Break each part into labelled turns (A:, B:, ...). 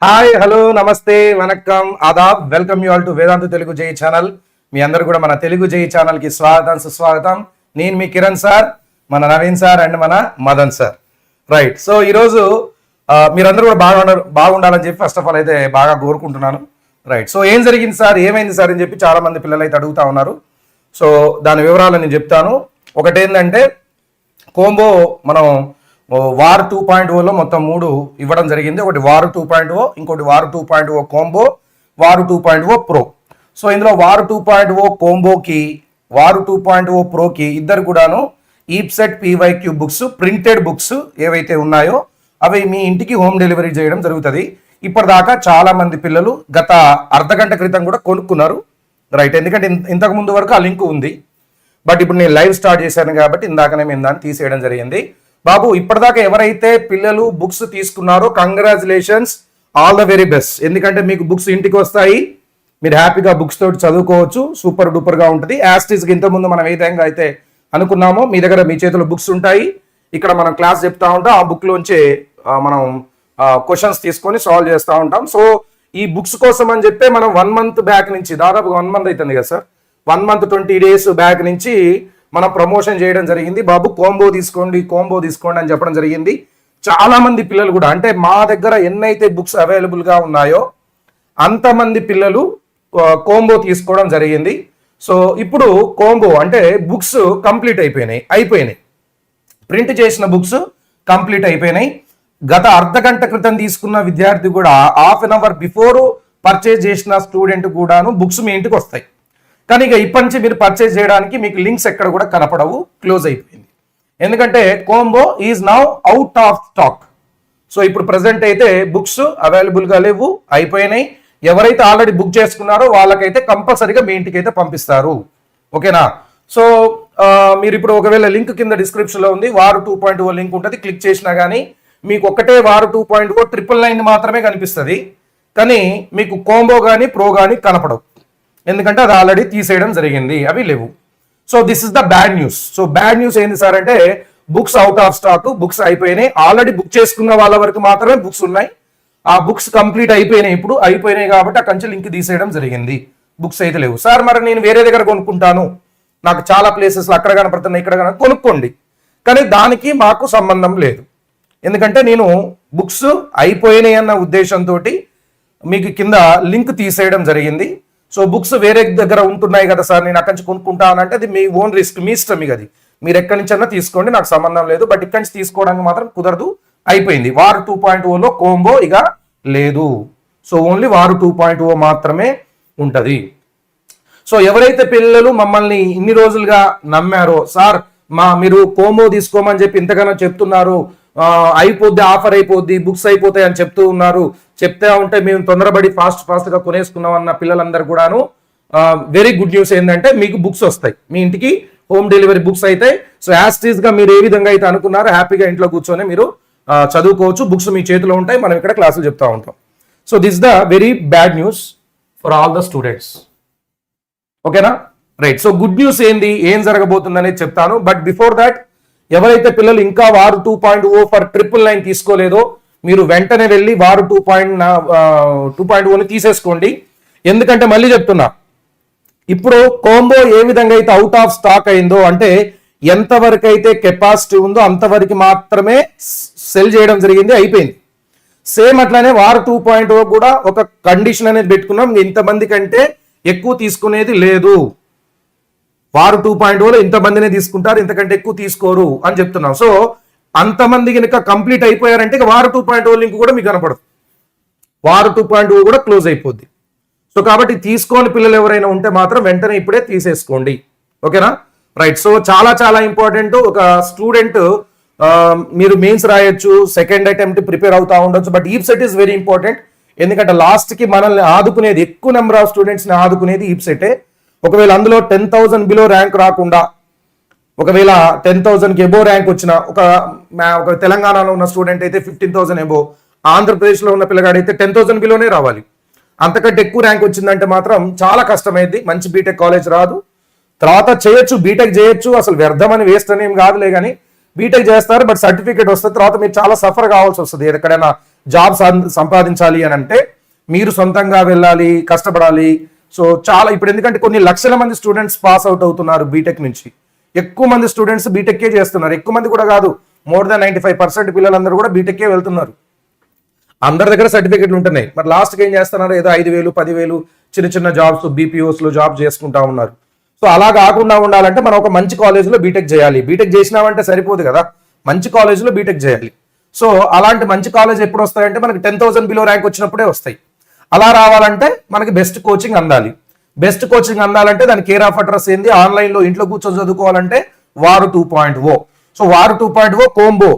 A: Hi hello నమస్తే వనక్కం ఆదాబ్ welcome you all to Vedantu Telugu JEE channel. మీ అందరు కూడా మన తెలుగు జై ఛానల్ కి స్వాగతం సుస్వాగతం. నేను మీ కిరణ్ సార్, మన నవీన్ సార్ అండ్ మన మదన్ సార్. రైట్, సో ఈరోజు మీరందరూ కూడా బాగుండాలని చెప్పి ఫస్ట్ ఆఫ్ ఆల్ అయితే బాగా కోరుకుంటున్నాను. రైట్, సో ఏం జరిగింది సార్, ఏమైంది సార్ అని చెప్పి చాలా మంది పిల్లలు అయితే అడుగుతా ఉన్నారు. సో దాని వివరాలు నేను చెప్తాను. ఒకటి ఏంటంటే కోంబో మనం వార్ 2.0లో మొత్తం 3 ఇవ్వడం జరిగింది. ఒకటి వార్ 2.0, ఇంకోటి war 2.0 combo, war 2.0 pro. So ఇందులో వార్ 2.0 కోంబోకి, వార్ 2.0 ప్రోకి ఇద్దరు కూడాను EAPCET PYQ books, printed books ఏవైతే ఉన్నాయో అవి మీ ఇంటికి హోమ్ డెలివరీ చేయడం జరుగుతుంది. ఇప్పటిదాకా చాలా మంది పిల్లలు గత అర్ధగంట క్రితం కూడా కొనుక్కున్నారు. రైట్, ఎందుకంటే ఇంతకు ముందు వరకు ఆ లింక్ ఉంది, బట్ ఇప్పుడు నేను లైవ్ స్టార్ట్ చేశాను కాబట్టి ఇందాకనే మేము దాన్ని తీసేయడం జరిగింది. బాబు, ఇప్పటిదాకా ఎవరైతే పిల్లలు బుక్స్ తీసుకున్నారో congratulations, all the very best. ఎందుకంటే మీకు బుక్స్ ఇంటికి వస్తాయి, మీరు హ్యాపీగా బుక్స్ తోటి చదువుకోవచ్చు, సూపర్ డూపర్గా ఉంటుంది. యాస్టీస్కి ఇంతకుముందు మనం ఏ విధంగా అయితే అనుకున్నామో మీ దగ్గర మీ చేతిలో బుక్స్ ఉంటాయి. ఇక్కడ మనం క్లాస్ చెప్తా ఉంటాం, ఆ బుక్లోంచి మనం క్వశ్చన్స్ తీసుకొని సాల్వ్ చేస్తూ ఉంటాం. సో ఈ బుక్స్ కోసం అని చెప్పి మనం 1 month బ్యాక్ నుంచి, దాదాపు 1 month అవుతుంది కదా సార్, 1 month 20 days బ్యాక్ నుంచి మనం ప్రమోషన్ చేయడం జరిగింది. బాబు కోంబో తీసుకోండి, కోంబో తీసుకోండి అని చెప్పడం జరిగింది. చాలా మంది పిల్లలు కూడా, అంటే మా దగ్గర ఎన్నైతే బుక్స్ అవైలబుల్గా ఉన్నాయో అంతమంది పిల్లలు కోంబో తీసుకోవడం జరిగింది. సో ఇప్పుడు కోంబో అంటే బుక్స్ కంప్లీట్ అయిపోయినాయి. ప్రింట్ చేసిన బుక్స్ కంప్లీట్ అయిపోయినాయి. గత అర్ధగంట క్రితం తీసుకున్న విద్యార్థి కూడా half an hour before purchase చేసిన స్టూడెంట్ కూడాను బుక్స్ మీ ఇంటికి వస్తాయి. కానీ ఇక ఇప్పటి నుంచి మీరు పర్చేజ్ చేయడానికి మీకు లింక్స్ ఎక్కడ కూడా కనపడవు, క్లోజ్ అయిపోయింది. ఎందుకంటే combo is now out of stock. So ఇప్పుడు ప్రజెంట్ అయితే బుక్స్ అవైలబుల్గా లేవు, అయిపోయినాయి. ఎవరైతే ఆల్రెడీ బుక్ చేసుకున్నారో వాళ్ళకైతే కంపల్సరీగా మీ ఇంటికి అయితే పంపిస్తారు. ఓకేనా? సో మీరు ఇప్పుడు ఒకవేళ లింక్ కింద డిస్క్రిప్షన్లో ఉంది, వార్ 2.0 లింక్ ఉంటుంది. క్లిక్ చేసినా కానీ మీకు ఒకటే వార్ 2.0 999 మాత్రమే కనిపిస్తుంది, కానీ మీకు కోంబో కానీ ప్రో కానీ కనపడవు. ఎందుకంటే అది ఆల్రెడీ తీసేయడం జరిగింది, అవి లేవు. So this is the bad news. So bad news ఏంది సార్ అంటే books out of stock, books అయిపోయినాయి. ఆల్రెడీ బుక్ చేసుకున్న వాళ్ళ వరకు మాత్రమే బుక్స్ ఉన్నాయి. ఆ బుక్స్ కంప్లీట్ అయిపోయినాయి, ఇప్పుడు అయిపోయినాయి కాబట్టి అక్కడి నుంచి లింక్ తీసేయడం జరిగింది. బుక్స్ అయితే లేవు. సార్ మరి నేను వేరే దగ్గర కొనుక్కుంటాను, నాకు చాలా ప్లేసెస్లో అక్కడ కనపడుతున్నాయి, ఇక్కడ కొనుక్కోండి, కానీ దానికి మాకు సంబంధం లేదు. ఎందుకంటే నేను బుక్స్ అయిపోయినాయి అన్న ఉద్దేశంతో మీకు కింద లింక్ తీసేయడం జరిగింది. సో బుక్స్ వేరే దగ్గర ఉంటున్నాయి కదా సార్, నేను అక్కడి నుంచి కొనుక్కుంటానంటే అది మీ ఓన్ రిస్క్, మీ ఇష్టం. ఇక అది మీరు ఎక్కడి నుంచి అన్నా తీసుకోండి, నాకు సంబంధం లేదు. బట్ ఇక్కడి నుంచి తీసుకోవడానికి మాత్రం కుదరదు, అయిపోయింది. వార్ 2.0లో కోంబో ఇక లేదు. సో ఓన్లీ వార్ 2.0 మాత్రమే ఉంటుంది. సో ఎవరైతే పిల్లలు మమ్మల్ని ఇన్ని రోజులుగా నమ్మారో, సార్ మీరు కోంబో తీసుకోమని చెప్పి ఇంతగానో చెప్తున్నారు, అయిపోద్ది, ఆఫర్ అయిపోద్ది, బుక్స్ అయిపోతాయి అని చెప్తూ ఉన్నారు, చెప్తా ఉంటే మేము తొందరపడి ఫాస్ట్గా కొనేసుకున్నాం అన్న పిల్లలందరూ కూడాను వెరీ గుడ్ న్యూస్ ఏంటంటే మీకు బుక్స్ వస్తాయి, మీ ఇంటికి హోమ్ డెలివరీ బుక్స్ అయితే. సో యాస్టీస్గా మీరు ఏ విధంగా అయితే అనుకున్నారో హ్యాపీగా ఇంట్లో కూర్చొని మీరు చదువుకోవచ్చు, బుక్స్ మీ చేతిలో ఉంటాయి, మనం ఇక్కడ క్లాసులు చెప్తా ఉంటాం. So this the very bad news for all the students. ఓకేనా? రైట్, సో గుడ్ న్యూస్ ఏంది, ఏం జరగబోతుంది అనేది చెప్తాను. బట్ బిఫోర్ దాట్, ఎవరైతే పిల్లలు ఇంకా వార్ 2.0 ఫర్ 999 తీసుకోలేదో మీరు వెంటనే వెళ్ళి వారు 2.0ని తీసేసుకోండి. ఎందుకంటే మళ్ళీ చెప్తున్నా, ఇప్పుడు కోంబో ఏ విధంగా అయితే అవుట్ ఆఫ్ స్టాక్ అయిందో, అంటే ఎంతవరకు అయితే కెపాసిటీ ఉందో అంతవరకు మాత్రమే సెల్ చేయడం జరిగింది, అయిపోయింది. సేమ్ అట్లానే వార్ 2.0 కూడా ఒక కండిషన్ అనేది పెట్టుకున్నాం, ఇంతమంది కంటే ఎక్కువ తీసుకునేది లేదు. వారు 2.0లో ఇంతమందినే తీసుకుంటారు, ఇంతకంటే ఎక్కువ తీసుకోరు అని చెప్తున్నాం. సో అంతమంది కనుక కంప్లీట్ అయిపోయారంటే వారు 2.0 లింక్ కూడా మీకు కనపడదు, వారు 2.0 కూడా క్లోజ్ అయిపోద్ది. సో కాబట్టి తీసుకోని పిల్లలు ఎవరైనా ఉంటే మాత్రం వెంటనే ఇప్పుడే తీసేసుకోండి. ఓకేనా? రైట్, సో చాలా చాలా ఇంపార్టెంట్. ఒక స్టూడెంట్ మీరు మెయిన్స్ రాయొచ్చు, సెకండ్ అటెంప్ట్ ప్రిపేర్ అవుతా ఉండొచ్చు, but EAPCET is very important. ఎందుకంటే లాస్ట్కి మనల్ని ఆదుకునేది, ఎక్కువ నెంబర్ ఆఫ్ స్టూడెంట్స్ని ఆదుకునేది ఈప్సెటే. ఒకవేళ అందులో 10,000 బిలో ర్యాంక్ రాకుండా, ఒకవేళ 10,000కి ఎబో ర్యాంక్ వచ్చిన ఒక తెలంగాణలో ఉన్న స్టూడెంట్ అయితే 15,000 ఎబో, ఆంధ్రప్రదేశ్లో ఉన్న పిల్లగాడైతే 10,000 బిలోనే రావాలి. అంతకంటే ఎక్కువ ర్యాంక్ వచ్చిందంటే మాత్రం చాలా కష్టమైంది, మంచి బీటెక్ కాలేజ్ రాదు. తర్వాత చేయొచ్చు, బీటెక్ చేయొచ్చు, అసలు వ్యర్థమని వేస్ట్ అనేం కాదులే కానీ, బీటెక్ చేస్తారు, బట్ సర్టిఫికేట్ వస్తుంది, తర్వాత మీరు చాలా సఫర్ కావాల్సి వస్తుంది. ఎక్కడైనా జాబ్ సంపాదించాలి అని అంటే మీరు సొంతంగా వెళ్ళాలి, కష్టపడాలి. సో చాలా ఇప్పుడు ఎందుకంటే కొన్ని లక్షల మంది స్టూడెంట్స్ పాస్ అవుట్ అవుతున్నారు బీటెక్ నుంచి. ఎక్కువ మంది స్టూడెంట్స్ బీటెక్కే చేస్తున్నారు, ఎక్కువ మంది కూడా కాదు, మోర్ దాన్ 95% పిల్లలందరూ కూడా బీటెక్కే వెళ్తున్నారు. అందరి దగ్గర సర్టిఫికెట్లు ఉంటున్నాయి, మరి లాస్ట్కి ఏం చేస్తున్నారు, ఏదో 5,000 10,000 చిన్న చిన్న జాబ్స్ BPOs లో జాబ్ చేసుకుంటా ఉన్నారు. సో అలా కాకుండా ఉండాలంటే మనం ఒక మంచి కాలేజీలో బీటెక్ చేయాలి. బీటెక్ చేసినామంటే సరిపోదు కదా, మంచి కాలేజీలో బీటెక్ చేయాలి. సో అలాంటి మంచి కాలేజ్ ఎప్పుడు వస్తాయంటే మనకి 10,000 బిలో ర్యాంక్ వచ్చినప్పుడే వస్తాయి. అలా రావాలంటే మనకి బెస్ట్ కోచింగ్ అందాలి. బెస్ట్ కోచింగ్ అందాలంటే దాని కేర్ ఆఫ్ అడ్రస్ ఏంది, ఆన్లైన్లో ఇంట్లో కూర్చొని చదువుకోవాలంటే వారు 2.0. సో వారు 2.0 కోంబో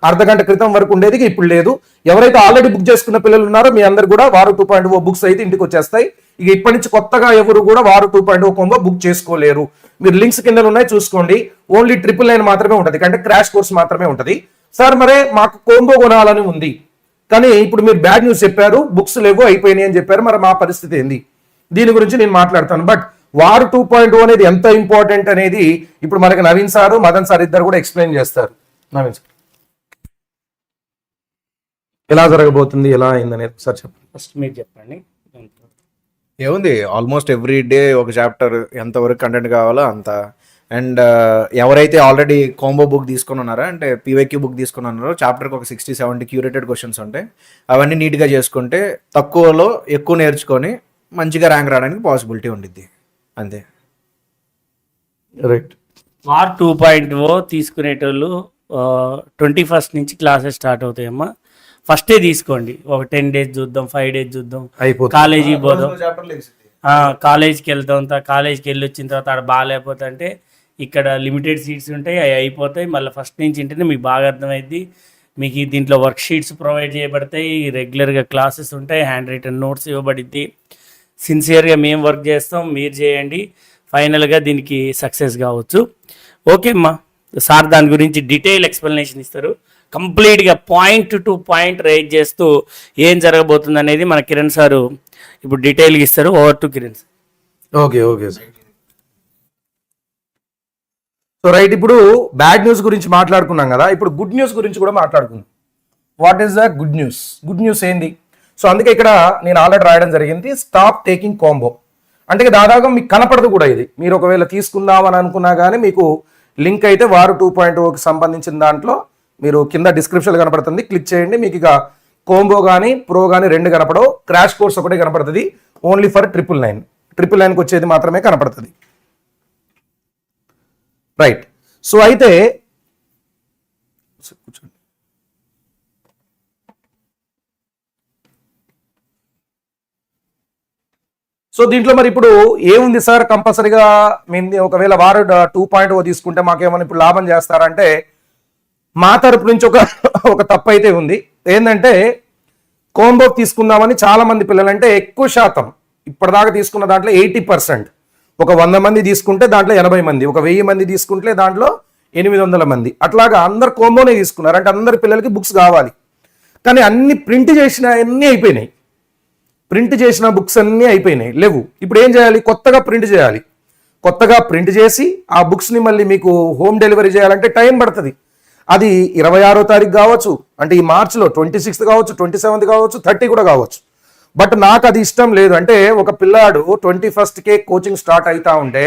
A: అర్ధగంట క్రితం వరకు ఉండేది, ఇప్పుడు లేదు. ఎవరైతే ఆల్రెడీ బుక్ చేసుకున్న పిల్లలు ఉన్నారో మీ అందరు కూడా వారు 2.0 బుక్స్ అయితే ఇంటికి వచ్చేస్తాయి. ఇక ఇప్పటి నుంచి కొత్తగా ఎవరు కూడా వారు 2.0 కోంబో బుక్ చేసుకోలేరు. మీరు లింక్స్ కింద ఉన్నాయి చూసుకోండి. ఓన్లీ 999 మాత్రమే ఉంటుంది, అంటే క్రాష్ కోర్స్ మాత్రమే ఉంటుంది. సార్ మరే మాకు కోంబో కొనాలని ఉంది, కానీ ఇప్పుడు మీరు బ్యాడ్ న్యూస్ చెప్పారు, బుక్స్ లేవు, అయిపోయినాయి అని చెప్పారు, మరి మా పరిస్థితి ఏంది? దీని గురించి నేను మాట్లాడతాను. బట్ వారు 2.0 అనేది ఎంత ఇంపార్టెంట్ అనేది ఇప్పుడు మనకి నవీన్ సారు, మదన్ సార్ ఇద్దరు కూడా ఎక్స్ప్లెయిన్ చేస్తారు. నవీన్ సార్ ఎలా జరగబోతుంది, ఎలా అయిందనేది సార్ చెప్పండి.
B: ఫస్ట్ మీరు చెప్పండి.
C: ఏముంది, ఆల్మోస్ట్ ఎవ్రీ డే ఒక చాప్టర్ ఎంతవరకు కంటెంట్ కావాలో అంత. అండ్ ఎవరైతే ఆల్రెడీ కాంబో బుక్ తీసుకుని ఉన్నారో, అంటే పీవైక్యూ బుక్ తీసుకుని ఉన్నారో, చాప్టర్కి ఒక 60-70 క్యూరేటెడ్ క్వశ్చన్స్ ఉంటాయి. అవన్నీ నీట్గా చేసుకుంటే తక్కువలో ఎక్కువ నేర్చుకొని మంచిగా ర్యాంక్ రావడానికి పాసిబిలిటీ ఉండిద్ది, అంతే.
A: రైట్.
B: వార్ 2.0 తీసుకునేటోళ్ళు 21st నుంచి క్లాసెస్ స్టార్ట్ అవుతాయమ్మా. ఫస్టే తీసుకోండి, ఒక 10 days చూద్దాం, 5 days చూద్దాం, కాలేజీకి పోదాం, కాలేజ్కి వెళ్తాం. కాలేజ్కి వెళ్ళి వచ్చిన తర్వాత అక్కడ బాగాలేకపోతే అంటే ఇక్కడ లిమిటెడ్ సీట్స్ ఉంటాయి, అవి అయిపోతాయి. మళ్ళీ ఫస్ట్ నుంచి ఏంటంటే మీకు బాగా అర్థమైద్ది. మీకు దీంట్లో వర్క్ షీట్స్ ప్రొవైడ్ చేయబడతాయి, రెగ్యులర్గా క్లాసెస్ ఉంటాయి, హ్యాండ్ రిటన్ నోట్స్ ఇవ్వబడిద్ది. సిన్సియర్గా మేము వర్క్ చేస్తాం, మీరు చేయండి, ఫైనల్గా దీనికి సక్సెస్ కావచ్చు. ఓకే అమ్మా, సార్ దాని గురించి డీటెయిల్ ఎక్స్ప్లెనేషన్ ఇస్తారు. కంప్లీట్గా పాయింట్ టు పాయింట్ రైజ్ చేస్తూ ఏం జరగబోతుంది అనేది మన కిరణ్ సారు ఇప్పుడు డీటెయిల్గా ఇస్తారు. Over to Kiran sir.
A: Okay sir. So right, ఇప్పుడు బ్యాడ్ న్యూస్ గురించి మాట్లాడుకున్నాం కదా, ఇప్పుడు గుడ్ న్యూస్ గురించి కూడా మాట్లాడుకుందాం. What is the good news? Good news ఏంది? సో అందుకే ఇక్కడ నేను ఆల్రెడీ రాయడం జరిగింది, స్టాప్ టేకింగ్ కాంబో. అంటే దాదాపు మీకు కనపడదు కూడా ఇది. మీరు ఒకవేళ తీసుకుందామని అనుకున్నా కానీ మీకు లింక్ అయితే వారు 2.0కి సంబంధించిన దాంట్లో మీరు కింద డిస్క్రిప్షన్లో కనపడుతుంది, క్లిక్ చేయండి. మీకు ఇక కోంబో కానీ ప్రో కానీ 2 కనపడవు, క్రాష్ కోర్స్ ఒకటే కనపడుతుంది. ఓన్లీ ఫర్ 999కి వచ్చేది మాత్రమే కనపడుతుంది. రైట్. సో అయితే కూర్చోండి. సో దీంట్లో మరి ఇప్పుడు ఏముంది సార్, కంపల్సరీగా మేము ఒకవేళ వారు 2.0 తీసుకుంటే మాకేమైనా ఇప్పుడు లాభం చేస్తారంటే మా తరపు నుంచి ఒక తప్పు అయితే ఉంది. ఏంటంటే కోంబో తీసుకుందామని చాలా మంది పిల్లలంటే ఎక్కువ శాతం ఇప్పటిదాకా తీసుకున్న దాంట్లో 80%, ఒక 100 మంది తీసుకుంటే దాంట్లో 80 మంది, ఒక 1000 మంది తీసుకుంటే దాంట్లో 800 మంది, అట్లాగా అందరు కోంబోనే తీసుకున్నారు. అంటే అందరి పిల్లలకి బుక్స్ కావాలి, కానీ అన్ని ప్రింట్ చేసిన అన్నీ అయిపోయినాయి. ప్రింట్ చేసిన బుక్స్ అన్నీ అయిపోయినాయి, లేవు. ఇప్పుడు ఏం చేయాలి? కొత్తగా ప్రింట్ చేయాలి. కొత్తగా ప్రింట్ చేసి ఆ బుక్స్ని మళ్ళీ మీకు హోమ్ డెలివరీ చేయాలంటే టైం పడుతుంది. అది 26వ తారీఖు కావచ్చు, అంటే ఈ మార్చిలో 26th కావచ్చు, 27th కావచ్చు, 30 కూడా కావచ్చు. బట్ నాకు అది ఇష్టం లేదు. అంటే ఒక పిల్లాడు 21st కోచింగ్ స్టార్ట్ అవుతా ఉంటే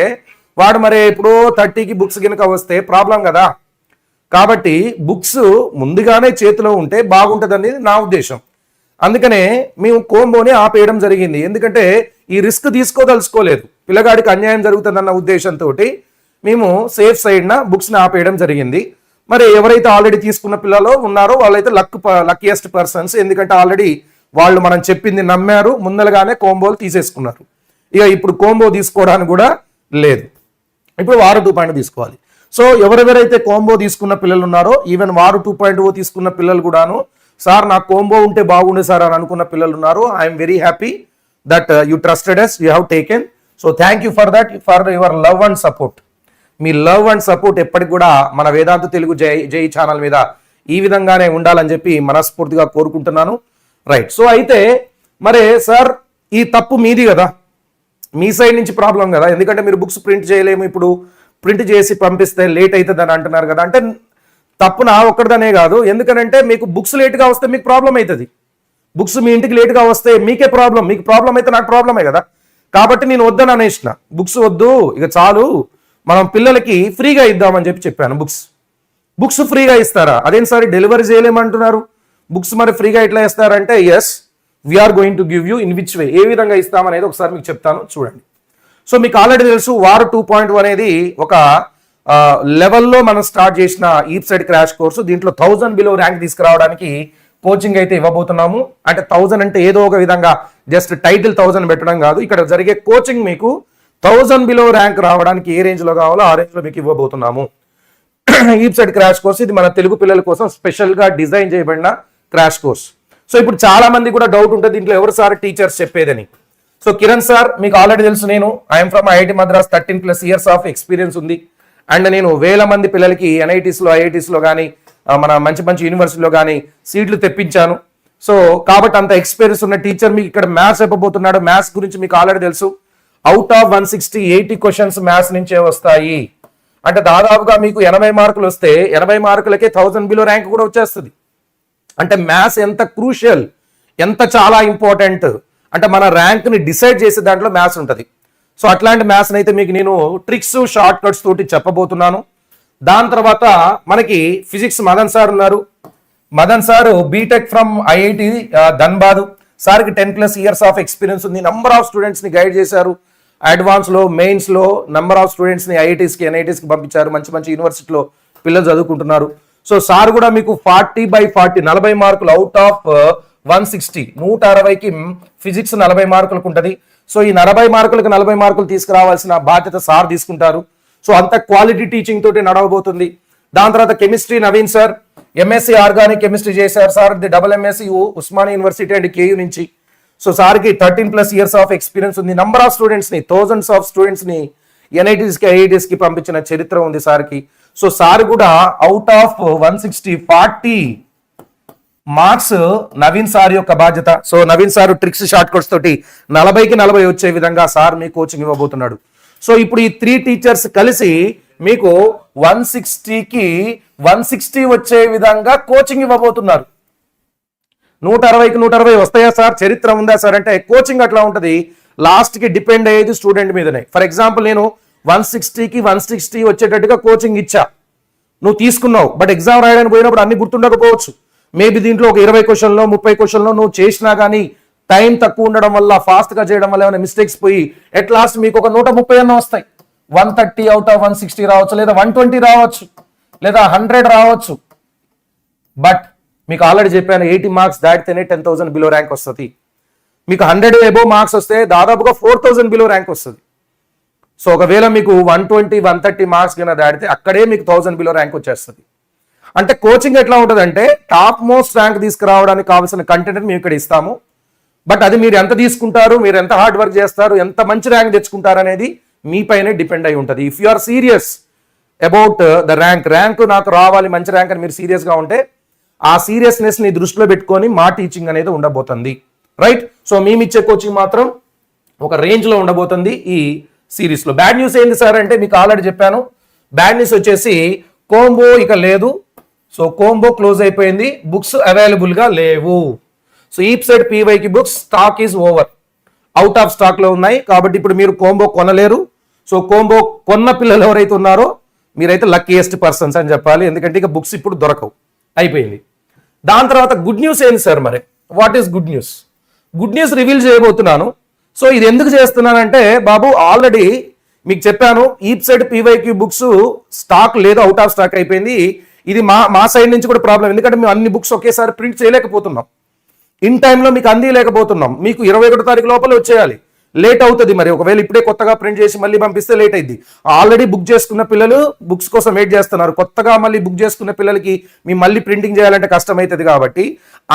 A: వాడు మరి ఇప్పుడు 30కి బుక్స్ కనుక వస్తే ప్రాబ్లం కదా. కాబట్టి బుక్స్ ముందుగానే చేతిలో ఉంటే బాగుంటుంది నా ఉద్దేశం. అందుకనే మేము కోంబోని ఆపేయడం జరిగింది. ఎందుకంటే ఈ రిస్క్ తీసుకోదలుచుకోలేదు, పిల్లగాడికి అన్యాయం జరుగుతుందన్న ఉద్దేశంతో మేము సేఫ్ సైడ్న బుక్స్ని ఆపేయడం జరిగింది. మరి ఎవరైతే ఆల్రెడీ తీసుకున్న పిల్లలు ఉన్నారో వాళ్ళైతే లక్కీయెస్ట్ పర్సన్స్. ఎందుకంటే ఆల్రెడీ వాళ్ళు మనం చెప్పింది నమ్మారు, ముందలుగానే కోంబోలు తీసేసుకున్నారు. ఇక ఇప్పుడు కోంబో తీసుకోవడానికి కూడా లేదు, ఇప్పుడు వారు 2.0 తీసుకోవాలి. సో ఎవరెవరైతే కోంబో తీసుకున్న పిల్లలు ఉన్నారో, ఈవెన్ వారు 2.0 తీసుకున్న పిల్లలు కూడాను, సార్ నాకు కోంబో ఉంటే బాగుండే సార్ అని అనుకున్న పిల్లలు ఉన్నారు. I'm very happy that you trusted us, you have taken. So thank you for that, for your love and support. Me love and support ఎప్పటికి కూడా మన వేదాంత తెలుగు జై ఛానల్ మీద ఈ విధంగానే ఉండాలని చెప్పి మనస్ఫూర్తిగా కోరుకుంటున్నాను. రైట్. సో అయితే మరి సార్ ఈ తప్పు మీది కదా, మీ సైడ్ నుంచి ప్రాబ్లం కదా. ఎందుకంటే మీరు బుక్స్ ప్రింట్ చేయలేము, ఇప్పుడు ప్రింట్ చేసి పంపిస్తే లేట్ అవుతుంది అని అంటున్నారు కదా. అంటే తప్పు నా ఒక్కడిదనే కాదు, ఎందుకనంటే మీకు బుక్స్ లేట్గా వస్తే మీకు ప్రాబ్లం అవుతుంది. బుక్స్ మీ ఇంటికి లేట్గా వస్తే మీకే ప్రాబ్లం, మీకు ప్రాబ్లం అయితే నాకు ప్రాబ్లమే కదా. కాబట్టి నేను వద్దని అనేసిన, బుక్స్ వద్దు ఇక చాలు, మనం పిల్లలకి ఫ్రీగా ఇద్దామని చెప్పాను. బుక్స్ ఫ్రీగా ఇస్తారా? అదేం సార్ డెలివరీ చేయలేమంటున్నారు, బుక్స్ మరి ఫ్రీగా ఎట్లా ఇస్తారంటే, yes we're going to give you in which way, ఏ విధంగా ఇస్తామనేది ఒకసారి మీకు చెప్తాను చూడండి. సో మీకు ఆల్రెడీ తెలుసు వార్ 2.1 అనేది ఒక లెవెల్లో మనం స్టార్ట్ చేసిన ఈప్సైడ్ క్రాష్ కోర్సు. దీంట్లో 1000 బిలో ర్యాంక్ తీసుకురావడానికి కోచింగ్ అయితే ఇవ్వబోతున్నాము. అంటే 1000 అంటే ఏదో ఒక విధంగా జస్ట్ టైటిల్ 1000 పెట్టడం కాదు, ఇక్కడ జరిగే కోచింగ్ మీకు 1000 బిలో ర్యాంక్ రావడానికి ఏ రేంజ్ లో కావాలో ఆ రేంజ్ లో మీకు ఇవ్వబోతున్నాము. ఈప్సైడ్ క్రాష్ కోర్స్ ఇది మన తెలుగు పిల్లల కోసం స్పెషల్ గా డిజైన్ చేయబడిన క్రాష్ కోర్స్. సో ఇప్పుడు చాలా మంది కూడా డౌట్ ఉంటుంది దీంట్లో ఎవరు సార్ టీచర్స్ చెప్పేదని. సో కిరణ్ సార్ మీకు ఆల్రెడీ తెలుసు, నేను I'm from IIT Madras, 13+ years of experience ఉంది. అండ్ నేను వేల మంది పిల్లలకి ఎన్ఐటీస్లో ఐఐటీస్లో కానీ మన మంచి మంచి యూనివర్సిటీలో కానీ సీట్లు తెప్పించాను. సో కాబట్టి అంత ఎక్స్పీరియన్స్ ఉన్న టీచర్ మీకు ఇక్కడ మ్యాథ్స్ చెప్పబోతున్నాడు. మ్యాథ్స్ గురించి మీకు ఆల్రెడీ తెలుసు, అవుట్ ఆఫ్ 160 80 క్వశ్చన్స్ మ్యాథ్స్ నుంచే వస్తాయి. అంటే దాదాపుగా మీకు 80 మార్కులు వస్తే 80 మార్కులకే 1000 బిలో ర్యాంక్ కూడా వచ్చేస్తుంది. అంటే మ్యాథ్స్ ఎంత క్రూషియల్, ఎంత చాలా ఇంపార్టెంట్, అంటే మన ర్యాంక్ని డిసైడ్ చేసే దాంట్లో మ్యాథ్స్ ఉంటుంది. సో అట్లాంటి మ్యాథ్స్ అయితే మీకు నేను ట్రిక్స్ షార్ట్ కట్స్ తోటి చెప్పబోతున్నాను. దాని తర్వాత మనకి ఫిజిక్స్ మదన్ సార్ ఉన్నారు. Madan sir BTech from IIT Dhanbad. సార్కి 10+ ఇయర్స్ ఆఫ్ ఎక్స్పీరియన్స్ ఉంది. నంబర్ ఆఫ్ స్టూడెంట్స్ని గైడ్ చేశారు. అడ్వాన్స్లో మెయిన్స్లో నంబర్ ఆఫ్ స్టూడెంట్స్ని ఐఐటీస్కి ఎన్ఐటీస్కి పంపించారు. మంచి మంచి యూనివర్సిటీలో పిల్లలు చదువుకుంటున్నారు. సో సార్ కూడా మీకు 40/40 40 మార్కులు అవుట్ ఆఫ్ 160 160కి ఫిజిక్స్ 40 మార్కులకు ఉంటుంది. సో ఈ 40 మార్కులకు 40 మార్కులు తీసుకురావాల్సిన బాధ్యత సార్ తీసుకుంటారు. సో అంత క్వాలిటీ టీచింగ్ తోటి నడవబోతుంది. దాని తర్వాత chemistry Naveen sir MSc organic chemistry చేశారు. Sir the MSc Osmania university and KU నుంచి. సో సార్కి 13+ ఇయర్స్ ఆఫ్ ఎక్స్పీరియన్స్ ఉంది. నంబర్ ఆఫ్ స్టూడెంట్స్ని థౌజండ్స్ ఆఫ్ స్టూడెంట్స్ని ఎన్ఐటీస్కి ఐఐటీస్కి పంపించిన చరిత్ర ఉంది సార్కి. సో సార్ కూడా out of 160 40 marks Naveen sir యొక్క బాధ్యత. So Naveen sir tricks shortcuts తోటి 40కి 40 వచ్చే విధంగా సార్ మీకు కోచింగ్ ఇవ్వబోతున్నాడు. సో ఇప్పుడు ఈ 3 టీచర్స్ కలిసి మీకు 160కి 160 వచ్చే విధంగా కోచింగ్ ఇవ్వబోతున్నారు. 160కి 160 వస్తాయా సార్, చరిత్ర ఉందా సార్ అంటే కోచింగ్ అట్లా ఉంటుంది. లాస్ట్కి డిపెండ్ అయ్యేది స్టూడెంట్ మీదనే. ఫర్ ఎగ్జాంపుల్ నేను 160కి 160 వచ్చేటట్టుగా కోచింగ్ ఇచ్చా, నువ్వు తీసుకున్నావు. బట్ ఎగ్జామ్ రాయడానికి పోయినప్పుడు అన్ని గుర్తుండకపోవచ్చు. మేబీ దీంట్లో ఒక 20 క్వశ్చన్లో 30 క్వశ్చన్లో నువ్వు చేసినా కానీ టైం తక్కువ ఉండడం వల్ల, ఫాస్ట్గా చేయడం వల్ల ఏమైనా మిస్టేక్స్ పోయి ఎట్ లాస్ట్ మీకు ఒక 130 అన్న వస్తాయి. 130 అవుట్ ఆఫ్ 160 రావచ్చు, లేదా 120 రావచ్చు, లేదా 100 రావచ్చు. బట్ మీకు ఆల్రెడీ చెప్పాను 80 మార్క్స్ దాటితేనే 10,000 బిలో ర్యాంక్ వస్తుంది. మీకు 100 ఎబో మార్క్స్ వస్తే దాదాపుగా 4,000 బిలో ర్యాంక్ వస్తుంది. సో ఒకవేళ మీకు 120 130 మార్క్స్ కన్నా దాటితే అక్కడే మీకు 1000 బిలో ర్యాంక్ వచ్చేస్తుంది. అంటే కోచింగ్ ఎట్లా ఉంటుంది అంటే టాప్ మోస్ట్ ర్యాంక్ తీసుకురావడానికి కావాల్సిన కంటెంట్ మేము ఇక్కడ ఇస్తాము. బట్ అది మీరు ఎంత తీసుకుంటారు, మీరు ఎంత హార్డ్ వర్క్ చేస్తారు, ఎంత మంచి ర్యాంక్ తెచ్చుకుంటారు అనేది మీపైనే డిపెండ్ అయి ఉంటుంది. If you are serious about the rank నాకు రావాలి మంచి ర్యాంక్ అని మీరు సీరియస్గా ఉంటే ఆ సీరియస్నెస్ని దృష్టిలో పెట్టుకొని మా టీచింగ్ అనేది ఉండబోతుంది. రైట్. సో మేము ఇచ్చే కోచింగ్ మాత్రం ఒక రేంజ్లో ఉండబోతుంది ఈ సిరీస్లో. బ్యాడ్ న్యూస్ ఏంటి సార్ అంటే మీకు ఆల్రెడీ చెప్పాను. బ్యాడ్ న్యూస్ వచ్చేసి కోంబో ఇక లేదు. సో కోంబో క్లోజ్ అయిపోయింది, బుక్స్ అవైలబుల్గా లేవు. So EAPCET PYQ books stock is over, out of స్టాక్లో ఉన్నాయి. కాబట్టి ఇప్పుడు మీరు కోంబో కొనలేరు. సో కోంబో కొన్న పిల్లలు ఎవరైతే ఉన్నారో మీరైతే లక్కీయెస్ట్ పర్సన్స్ అని చెప్పాలి, ఎందుకంటే ఇక బుక్స్ ఇప్పుడు దొరకవు, అయిపోయింది. దాని తర్వాత గుడ్ న్యూస్ ఏంటి సార్ మరి, what is good news? Good news reveal చేయబోతున్నాను. సో ఇది ఎందుకు చేస్తున్నానంటే బాబు ఆల్రెడీ మీకు చెప్పాను ఈప్సైడ్ పీవైక్యూ బుక్స్ స్టాక్ లేదు, అవుట్ ఆఫ్ స్టాక్ అయిపోయింది. ఇది మా సైడ్ నుంచి కూడా ప్రాబ్లం, ఎందుకంటే మేము అన్ని బుక్స్ ఒకేసారి ప్రింట్ చేయలేకపోతున్నాం, ఇన్ టైంలో మీకు అందిలేకపోతున్నాం. మీకు 21వ తారీఖు లోపల వచ్చేయాలి, లేట్ అవుతుంది. మరి ఒకవేళ ఇప్పుడే కొత్తగా ప్రింట్ చేసి మళ్ళీ పంపిస్తే లేట్ అయింది. ఆల్రెడీ బుక్ చేసుకున్న పిల్లలు బుక్స్ కోసం వెయిట్ చేస్తున్నారు. కొత్తగా మళ్ళీ బుక్ చేసుకున్న పిల్లలకి మేము మళ్ళీ ప్రింటింగ్ చేయాలంటే కష్టం అవుతుంది. కాబట్టి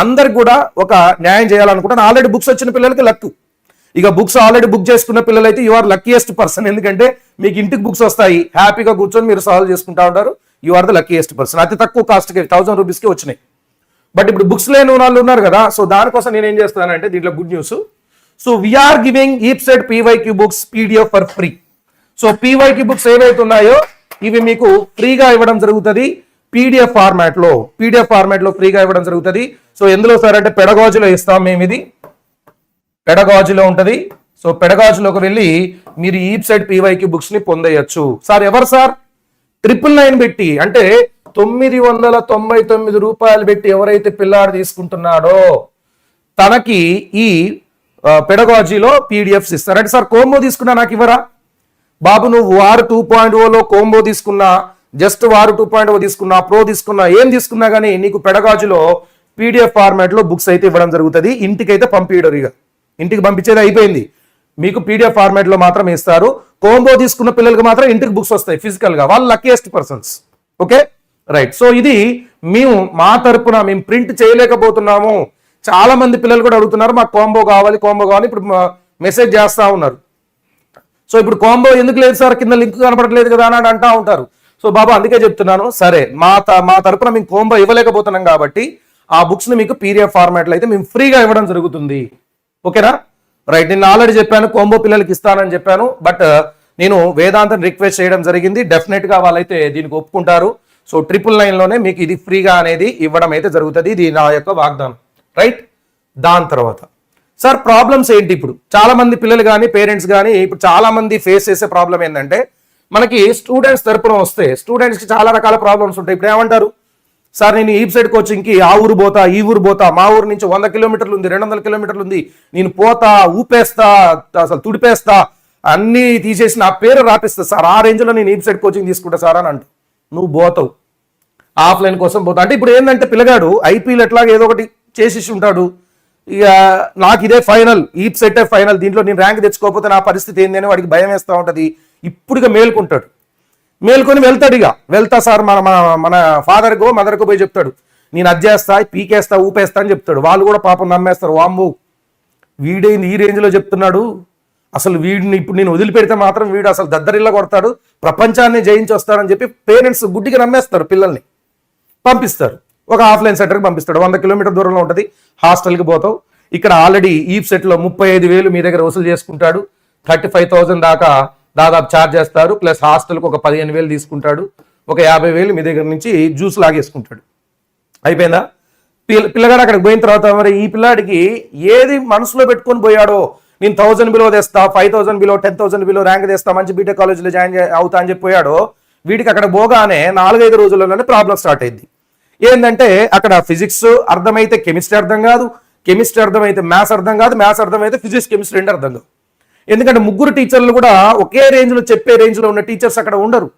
A: అందరికి కూడా ఒక న్యాయం చేయాలనుకుంటాను. ఆల్రెడీ బుక్స్ వచ్చిన పిల్లలకి లక్. ఇక బుక్స్ ఆల్రెడీ బుక్ చేసుకున్న పిల్లలైతే యు ఆర్ లక్కీయెస్ట్ పర్సన్, ఎందుకంటే మీకు ఇంటికి బుక్స్ వస్తాయి, హ్యాపీగా కూర్చొని మీరు సాల్వ్ చేసుకుంటా ఉంటారు. You are the luckiest person. అతి తక్కువ కాస్ట్కి 1000 రూపీస్కి వచ్చినాయి. బట్ ఇప్పుడు బుక్స్ లేని వాళ్ళు ఉన్నారు కదా, సో దానికోసం నేను ఏం చేస్తానంటే దీంట్లో good news. So we're giving EAPCET PYQ books PDF for free. So PYQ books ఏవైతే ఉన్నాయో ఇవి మీకు ఫ్రీగా ఇవ్వడం జరుగుతుంది. పీడిఎఫ్ ఫార్మాట్లో ఫ్రీగా ఇవ్వడం జరుగుతుంది. సో ఎందులో సార్ అంటే పెడగాజీలో ఇస్తాం మేము, ఇది పెడగాజీలో ఉంటుంది. సో పెడగాజీలోకి వెళ్ళి మీరు ఈప్సెట్ పీవైక్యూ బుక్స్ ని పొందేయచ్చు. సార్ ఎవరు సార్? 999 పెట్టి, అంటే 999 రూపాయలు పెట్టి ఎవరైతే పిల్లాడు తీసుకుంటున్నాడో తనకి ఈ పెడగాజీలో పీడిఎఫ్స్ ఇస్తారు. అంటే సార్ కోంబో తీసుకున్నా నాకు ఇవ్వరా బాబు? నువ్వు వారు 2.0లో కోంబో తీసుకున్నా, జస్ట్ వారు 2.0 తీసుకున్నా, ప్రో తీసుకున్నా, ఏం తీసుకున్నా కానీ నీకు పెడగాజీలో పీడిఎఫ్ ఫార్మాట్లో బుక్స్ అయితే ఇవ్వడం జరుగుతుంది. ఇంటికైతే పంపించరు, ఇక ఇంటికి పంపించేది అయిపోయింది. మీకు పీడిఎఫ్ ఫార్మాట్లో మాత్రం ఇస్తారు. కోంబో తీసుకున్న పిల్లలకి మాత్రం ఇంటికి బుక్స్ వస్తాయి ఫిజికల్ గా, వాళ్ళు luckiest persons. Okay right. So ఇది మేము మా తరపున మేము ప్రింట్ చేయలేకపోతున్నాము. చాలా మంది పిల్లలు కూడా అడుగుతున్నారు మాకు కోంబో కావాలి ఇప్పుడు మెసేజ్ చేస్తా ఉన్నారు. సో ఇప్పుడు కోంబో ఎందుకు లేదు సార్, కింద లింక్ కనపడట్లేదు కదా అని అంటా ఉంటారు. సో బాబా అందుకే చెప్తున్నాను, సరే మా తరపున మేము కోంబో ఇవ్వలేకపోతున్నాం కాబట్టి ఆ బుక్స్ ని మీకు పీడిఎఫ్ ఫార్మాట్లో అయితే మేము ఫ్రీగా ఇవ్వడం జరుగుతుంది. ఓకేనా రైట్. నేను ఆల్రెడీ చెప్పాను కోంబో పిల్లలకి ఇస్తానని చెప్పాను, బట్ నేను వేదాంతని రిక్వెస్ట్ చేయడం జరిగింది. డెఫినెట్ గా వాళ్ళైతే దీనికి ఒప్పుకుంటారు. సో 999లోనే మీకు ఇది ఫ్రీగా అనేది ఇవ్వడం అయితే జరుగుతుంది. ఇది నా యొక్క వాగ్దానం, రైట్. దాని తర్వాత సార్ ప్రాబ్లమ్స్ ఏంటి? ఇప్పుడు చాలా మంది పిల్లలు కానీ పేరెంట్స్ కానీ ఇప్పుడు చాలా మంది ఫేస్ చేసే ప్రాబ్లం ఏంటంటే, మనకి స్టూడెంట్స్ తరపున వస్తే స్టూడెంట్స్కి చాలా రకాల ప్రాబ్లమ్స్ ఉంటాయి. ఇప్పుడు ఏమంటారు సార్, నేను ఈప్సెట్ కోచింగ్కి ఆ ఊరు పోతా ఈ ఊరు పోతా, మా ఊరు నుంచి 100 కిలోమీటర్లు ఉంది, 200 కిలోమీటర్లు ఉంది, నేను పోతా ఊపేస్తా అసలు తుడిపేస్తా అన్నీ తీసేసి నా పేరు రాపిస్తా సార్, ఆ రేంజ్లో నేను ఈప్సెట్ కోచింగ్ తీసుకుంటా సార్ అని అంటూ నువ్వు పోతావు ఆఫ్లైన్ కోసం పోతావు. అంటే ఇప్పుడు ఏంటంటే పిల్లగాడు ఐపీఎల్ ఎట్లాగ ఏదో ఒకటి చేసేసి ఉంటాడు, ఇక నాకు ఇదే ఫైనల్, ఈప్సెట్ ఫైనల్, దీంట్లో నేను ర్యాంక్ తెచ్చుకోకపోతే నా పరిస్థితి ఏంది అని వాడికి భయం వేస్తూ ఉంటుంది. ఇప్పుడు ఇక మేల్కొని వెళ్తాడు, ఇక వెళ్తా సార్ మన ఫాదర్కో మదర్కో పోయి చెప్తాడు, నేను అది చేస్తా పీకేస్తా ఊపేస్తా అని చెప్తాడు. వాళ్ళు కూడా పాపం నమ్మేస్తారు, వామ్మో వీడేంది ఈ రేంజ్లో చెప్తున్నాడు, అసలు వీడిని ఇప్పుడు నేను వదిలిపెడితే మాత్రం వీడు అసలు దద్దరిల్లా కొడతాడు, ప్రపంచాన్ని జయించి వస్తాడని చెప్పి పేరెంట్స్ గుడ్డిగా నమ్మేస్తారు, పిల్లల్ని పంపిస్తారు. ఒక ఆఫ్లైన్ సెంటర్కి పంపిస్తాడు, 100 కిలోమీటర్ దూరంలో ఉంటుంది, హాస్టల్కి పోతావు. ఇక్కడ ఆల్రెడీ ఈప్సెట్లో 35,000 మీ దగ్గర వసూలు చేసుకుంటాడు, 35,000 దాకా దాదాపు ఛార్జ్ చేస్తారు, ప్లస్ హాస్టల్కి ఒక 15,000 తీసుకుంటాడు, ఒక 50,000 మీ దగ్గర నుంచి జ్యూస్ లాగేసుకుంటాడు. అయిపోయిందా? పిల్లగాడు అక్కడికి పోయిన తర్వాత మరి ఈ పిల్లాడికి ఏది మనసులో పెట్టుకొని పోయాడో, నేను 1000 బిలో తెస్తా, 5,000 బిలో, 10,000 బిలో ర్యాంక్ తెస్తా, మంచి బీటెక్ కాలేజీలో జాయిన్ అవుతా అని చెప్పి పోయాడో, వీడికి అక్కడ పోగానే 4-5 రోజుల్లోనే ప్రాబ్లం స్టార్ట్ అయింది. ఏంటంటే అక్కడ ఫిజిక్స్ అర్థమైతే కెమిస్ట్రీ అర్థం కాదు, కెమిస్ట్రీ అర్థమైతే మ్యాథ్స్ అర్థం కాదు, మ్యాథ్స్ అర్థమైతే ఫిజిక్స్ కెమిస్ట్రీ రెండు అర్థం కాదు. ఎందుకంటే ముగ్గురు టీచర్లు కూడా ఒకే రేంజ్లో చెప్పే రేంజ్లో ఉన్న టీచర్స్ అక్కడ ఉండరు.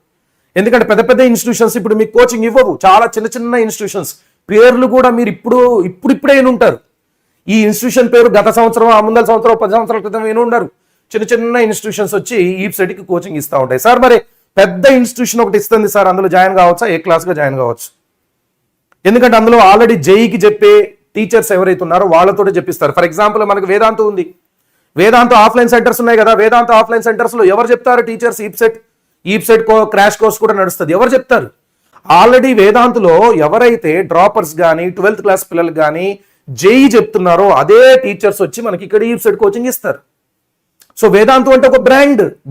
A: ఎందుకంటే పెద్ద పెద్ద ఇన్స్టిట్యూషన్స్ ఇప్పుడు మీకు కోచింగ్ ఇవ్వవు, చాలా చిన్న చిన్న ఇన్స్టిట్యూషన్స్ పేర్లు కూడా మీరు ఇప్పుడే ఉంటారు. ఈ ఇన్స్టిట్యూషన్ పేరు గత సంవత్సరం, ఆ ముందల సంవత్సరం, 10 సంవత్సరాల క్రితం ఏమి ఉండరు. చిన్న చిన్న ఇన్స్టిట్యూషన్స్ వచ్చి ఈప్సెట్కి కోచింగ్ ఇస్తూ ఉంటాయి. సార్ మరి పెద్ద ఇన్స్టిట్యూషన్ ఒకటి ఇస్తుంది సార్, అందులో జాయిన్ కావచ్చా? ఏ క్లాస్గా జాయిన్ కావచ్చు? ఎందుకంటే అందులో ఆల్రెడీ జేఈకి చెప్పే టీచర్స్ ఎవరైతే ఉన్నారో వాళ్ళతోనే చెప్పిస్తారు. ఫర్ ఎగ్జాంపుల్ మనకు వేదాంత ఉంది, వేదాంత ఆఫ్లైన్ సెంటర్స్ ఉన్నాయి కదా, వేదాంత ఆఫ్లైన్ సెంటర్స్లో ఎవరు చెప్తారు టీచర్స్? ఈప్సెట్ క్రాష్ కోర్స్ కూడా నడుస్తుంది, ఎవరు చెప్తారు? ఆల్రెడీ వేదాంతలో ఎవరైతే డ్రాపర్స్ కానీ 12th క్లాస్ పిల్లలు కానీ జేఈ చెప్తున్నారో అదే టీచర్స్ వచ్చి మనకి ఇక్కడ ఈప్సెట్ కోచింగ్ ఇస్తారు. సో వేదాంతం అంటే ఒక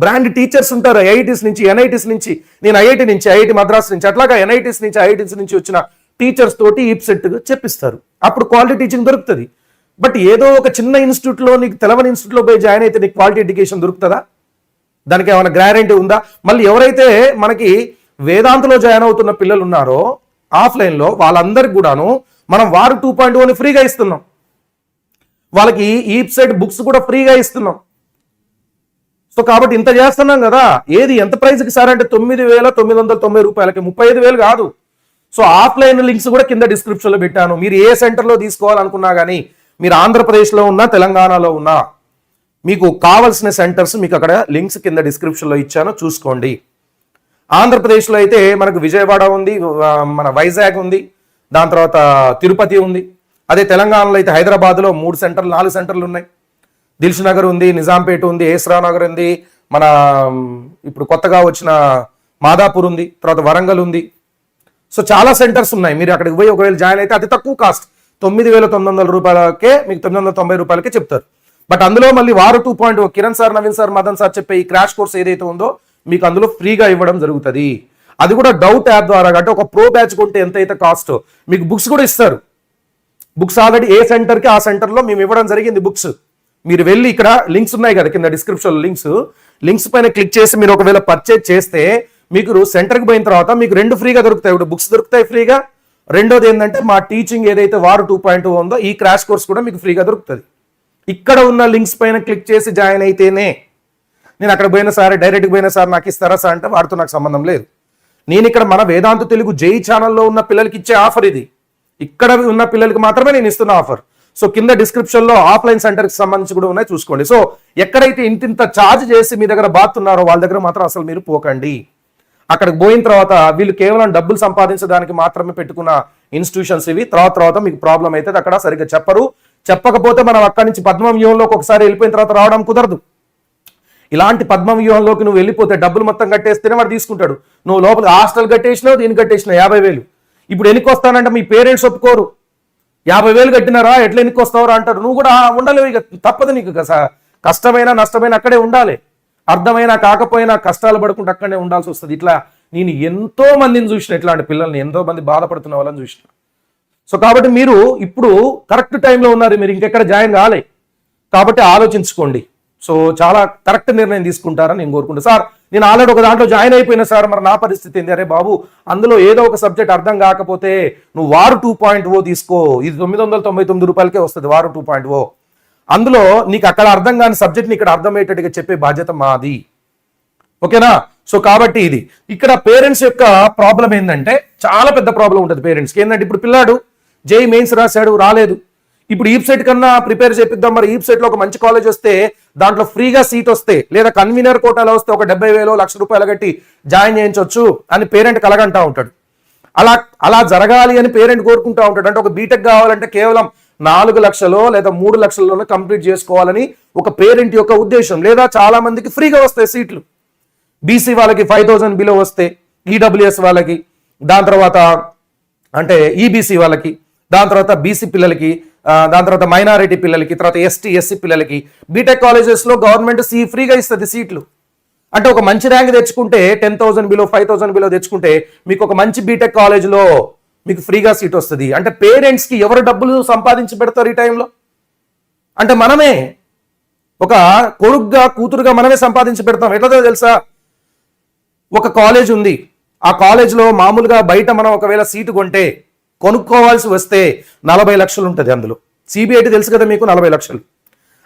A: బ్రాండ్ టీచర్స్ ఉంటారు, ఐఐటీస్ నుంచి, ఎన్ఐటీస్ నుంచి, నేను ఐఐటి నుంచి, ఐఐటి మద్రాస్ నుంచి, అట్లాగా ఎన్ఐటీస్ నుంచి, ఐఐటీస్ నుంచి వచ్చిన టీచర్స్ తోటి ఈప్సెట్ చెప్పిస్తారు. అప్పుడు క్వాలిటీ టీచింగ్ దొరుకుతుంది. బట్ ఏదో ఒక చిన్న ఇన్స్టిట్యూట్లో, నీకు తెలవని ఇన్స్టిట్యూట్లో పోయి జాయిన్ అయితే నీకు క్వాలిటీ ఎడ్యుకేషన్ దొరుకుతుందా? దానికి ఏమైనా గ్యారంటీ ఉందా? మళ్ళీ ఎవరైతే మనకి వేదాంతలో జాయిన్ అవుతున్న పిల్లలు ఉన్నారో ఆఫ్లైన్లో వాళ్ళందరికి కూడాను మనం వారు 2.0 ఫ్రీగా ఇస్తున్నాం, వాళ్ళకి ఈప్సెట్ బుక్స్ కూడా ఫ్రీగా ఇస్తున్నాం. సో కాబట్టి ఇంత చేస్తున్నాం కదా, ఏది ఎంత ప్రైస్కి సార్ అంటే 9,990 రూపాయలకి, 35,000 కాదు. సో ఆఫ్లైన్ లింక్స్ కూడా కింద డిస్క్రిప్షన్లో పెట్టాను. మీరు ఏ సెంటర్లో తీసుకోవాలనుకున్నా కానీ, మీరు ఆంధ్రప్రదేశ్లో ఉన్నా తెలంగాణలో ఉన్నా, మీకు కావాల్సిన సెంటర్స్ మీకు అక్కడ లింక్స్ కింద డిస్క్రిప్షన్లో ఇచ్చాను, చూసుకోండి. ఆంధ్రప్రదేశ్లో అయితే మనకు విజయవాడ ఉంది, మన వైజాగ్ ఉంది, దాని తర్వాత తిరుపతి ఉంది. అదే తెలంగాణలో అయితే హైదరాబాద్లో 3 సెంటర్లు 4 సెంటర్లు ఉన్నాయి. దిల్ష్ నగర్ ఉంది, నిజాంపేట ఉంది, ఏస్రా నగర్ ఉంది, మన ఇప్పుడు కొత్తగా వచ్చిన మాదాపూర్ ఉంది, తర్వాత వరంగల్ ఉంది. సో చాలా సెంటర్స్ ఉన్నాయి. మీరు అక్కడికి పోయి ఒకవేళ జాయిన్ అయితే అతి తక్కువ కాస్ట్ 9,900 రూపాయలకే, మీకు 990 రూపాయలకే చెప్తారు. బట్ అందులో మళ్ళీ వారు 2.0 Kiran sir, Naveen sir, Madan sir చెప్పే ఈ క్రాష్ కోర్స్ ఏదైతే ఉందో మీకు అందులో ఫ్రీగా ఇవ్వడం జరుగుతుంది. అది కూడా డౌట్ యాప్ ద్వారా. అంటే ఒక ప్రో బ్యాచ్ కొంటే ఎంతైతే కాస్ట్, మీకు బుక్స్ కూడా ఇస్తారు. బుక్స్ ఆల్రెడీ ఏ సెంటర్కి ఆ సెంటర్లో మేము ఇవ్వడం జరిగింది బుక్స్. మీరు వెళ్ళి ఇక్కడ లింక్స్ ఉన్నాయి కదా కింద డిస్క్రిప్షన్ లింక్స్ పైన క్లిక్ చేసి మీరు ఒకవేళ పర్చేజ్ చేస్తే మీకు సెంటర్కి పోయిన తర్వాత మీకు 2 ఫ్రీగా దొరుకుతాయి. ఇప్పుడు బుక్స్ దొరుకుతాయి ఫ్రీగా, రెండోది ఏంటంటే మా టీచింగ్ ఏదైతే వారు 2.0 ఉందో ఈ క్రాష్ కోర్స్ కూడా మీకు ఫ్రీగా దొరుకుతుంది. ఇక్కడ ఉన్న లింక్స్ పైన క్లిక్ చేసి జాయిన్ అయితేనే. నేను అక్కడ పోయిన సార్ డైరెక్ట్గా పోయిన సార్ నాకు ఇస్తారా సార్ అంటే వారితో నాకు సంబంధం లేదు. నేను ఇక్కడ మన వేదాంత తెలుగు జై ఛానల్లో ఉన్న పిల్లలకి ఇచ్చే ఆఫర్ ఇది. ఇక్కడ ఉన్న పిల్లలకి మాత్రమే నేను ఇస్తున్న ఆఫర్. సో కింద డిస్క్రిప్షన్లో ఆఫ్లైన్ సెంటర్కి సంబంధించి కూడా ఉన్నాయి, చూసుకోండి. సో ఎక్కడైతే ఇంత ఛార్జ్ చేసి మీ దగ్గర బాతున్నారో వాళ్ళ దగ్గర మాత్రం అసలు మీరు పోకండి. అక్కడికి పోయిన తర్వాత వీళ్ళు కేవలం డబ్బులు సంపాదించడానికి మాత్రమే పెట్టుకున్న ఇన్స్టిట్యూషన్స్ ఇవి. తర్వాత మీకు ప్రాబ్లం అవుతుంది. అక్కడ సరిగ్గా చెప్పకపోతే మనం అక్కడి నుంచి పద్మవ్యూహంలోకి ఒకసారి వెళ్ళిపోయిన తర్వాత రావడం కుదరదు. ఇలాంటి పద్మవ్యూహంలోకి నువ్వు వెళ్ళిపోతే డబ్బులు మొత్తం కట్టేస్తేనే వాడు తీసుకుంటాడు. నువ్వు లోపల హాస్టల్ కట్టేసినావు, దీన్ని కట్టేసినావు 50,000. ఇప్పుడు ఎన్నికి వస్తానంటే మీ పేరెంట్స్ ఒప్పుకోరు. 50,000 కట్టినారా ఎట్లా ఎన్నికి వస్తావరా అంటారు. నువ్వు కూడా ఉండలేవు, ఇక తప్పదు నీకు. కష్టమైన నష్టమైన అక్కడే ఉండాలి. అర్థమైనా కాకపోయినా కష్టాలు పడుకుంటూ అక్కడనే ఉండాల్సి వస్తుంది. ఇట్లా నేను ఎంతో మందిని చూసిన, ఇట్లాంటి పిల్లల్ని ఎంతో మంది బాధపడుతున్న వాళ్ళని చూసిన. సో కాబట్టి మీరు ఇప్పుడు కరెక్ట్ టైంలో ఉన్నారు, మీరు ఇంకెక్కడ జాయిన్ కాలే. కాబట్టి ఆలోచించుకోండి. సో చాలా కరెక్ట్ నిర్ణయం తీసుకుంటారని నేను కోరుకుంటాను. సార్ నేను ఆల్రెడీ ఒక దాంట్లో జాయిన్ అయిపోయినా సార్, మరి నా పరిస్థితి ఏంది? అరే బాబు, అందులో ఏదో ఒక సబ్జెక్ట్ అర్థం కాకపోతే నువ్వు వారు 2.0 తీసుకో. ఇది 999 రూపాయలకే వస్తుంది వారు 2.0. అందులో నీకు అక్కడ అర్థం కాని సబ్జెక్ట్ని ఇక్కడ అర్థమయ్యేటట్టుగా చెప్పే బాధ్యత మాది. ఓకేనా? సో కాబట్టి ఇది ఇక్కడ పేరెంట్స్ యొక్క ప్రాబ్లం ఏంటంటే చాలా పెద్ద ప్రాబ్లం ఉంటుంది పేరెంట్స్కి. ఏంటంటే ఇప్పుడు పిల్లాడు జేఈ మెయిన్స్ రాశాడు, రాలేదు. ఇప్పుడు ఈప్ సెట్ కన్నా ప్రిపేర్ చేపిద్దాం, మరి ఈప్ సెట్లో ఒక మంచి కాలేజ్ వస్తే దాంట్లో ఫ్రీగా సీట్ వస్తే లేదా కన్వీనర్ కోటాలో వస్తే ఒక 70,000 1,00,000 కట్టి జాయిన్ చేయించవచ్చు అని పేరెంట్ కలగంటా ఉంటాడు. అలా జరగాలి అని పేరెంట్ కోరుకుంటా ఉంటాడు. అంటే ఒక బీటెక్ కావాలంటే కేవలం 4 లక్షలు లేదా 3 లక్షల్లోనే కంప్లీట్ చేసుకోవాలని ఒక పేరెంట్ యొక్క ఉద్దేశం. లేదా చాలా మందికి ఫ్రీగా వస్తాయి సీట్లు. బీసీ వాళ్ళకి 5,000 బిలో వస్తే, ఈడబ్ల్యూఎస్ వాళ్ళకి, దాని తర్వాత అంటే ఈబీసీ వాళ్ళకి, దాని తర్వాత బీసీ పిల్లలకి, దాని తర్వాత మైనారిటీ పిల్లలకి, తర్వాత ఎస్సీ పిల్లలకి బీటెక్ కాలేజెస్లో గవర్నమెంట్ ఫ్రీగా ఇస్తుంది సీట్లు. అంటే ఒక మంచి ర్యాంక్ తెచ్చుకుంటే 10,000 బిలో 5,000 బిలో తెచ్చుకుంటే మీకు ఒక మంచి బీటెక్ కాలేజ్లో మీకు ఫ్రీగా సీట్ వస్తుంది. అంటే పేరెంట్స్కి ఎవరు డబ్బులు సంపాదించి పెడతారు ఈ టైంలో? అంటే మనమే ఒక కొడుకుగా కూతురుగా మనమే సంపాదించి పెడతాం. ఎట్లా తెలుసా? ఒక కాలేజ్ ఉంది, ఆ కాలేజ్లో మామూలుగా బయట మనం ఒకవేళ సీటు కొంటే కొనుక్కోవాల్సి వస్తే 40 లక్షలు ఉంటుంది. అందులో సిబిఐటి తెలుసు కదా మీకు, 40 లక్షలు.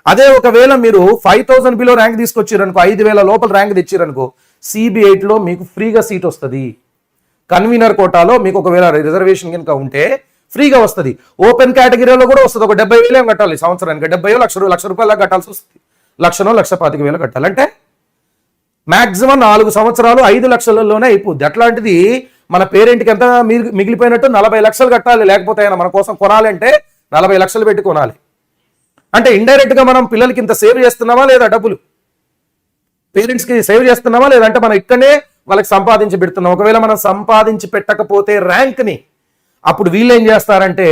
A: అదే ఒకవేళ మీరు 5,000 బిలో ర్యాంక్ తీసుకొచ్చారనుకో, 5,000 లోపల ర్యాంక్ తెచ్చారనుకో, సిబిఐటిలో మీకు ఫ్రీగా సీట్ వస్తుంది. కన్వీనర్ కోటాలో మీకు ఒకవేళ రిజర్వేషన్ కనుక ఉంటే ఫ్రీగా వస్తుంది. ఓపెన్ కేటగిరీలో కూడా వస్తుంది. ఒక 70,000 కట్టాలి సంవత్సరానికి. 70,000 1,00,000 రూపాయలు కట్టాల్సి వస్తుంది. 1,00,000 1,25,000 కట్టాలంటే మాక్సిమం 4 సంవత్సరాలు 5 లక్షలలోనే అయిపోద్ది. అట్లాంటిది మన పేరెంట్కి ఎంత మిగిలిపోయినట్టు 40 లక్షలు కట్టాలి. లేకపోతే ఆయన మన కోసం కొనాలంటే 40 లక్షలు పెట్టి కొనాలి. అంటే ఇండైరెక్ట్ గా మనం పిల్లలకి ఇంత సేవ్ చేస్తున్నామా లేదా? డబ్బులు పేరెంట్స్కి సేవ్ చేస్తున్నామా లేదంటే మనం ఇక్కడనే వాళ్ళకి సంపాదించి పెడుతున్నాం. ఒకవేళ మనం సంపాదించి పెట్టకపోతే ర్యాంక్ని, అప్పుడు వీళ్ళు ఏం చేస్తారంటే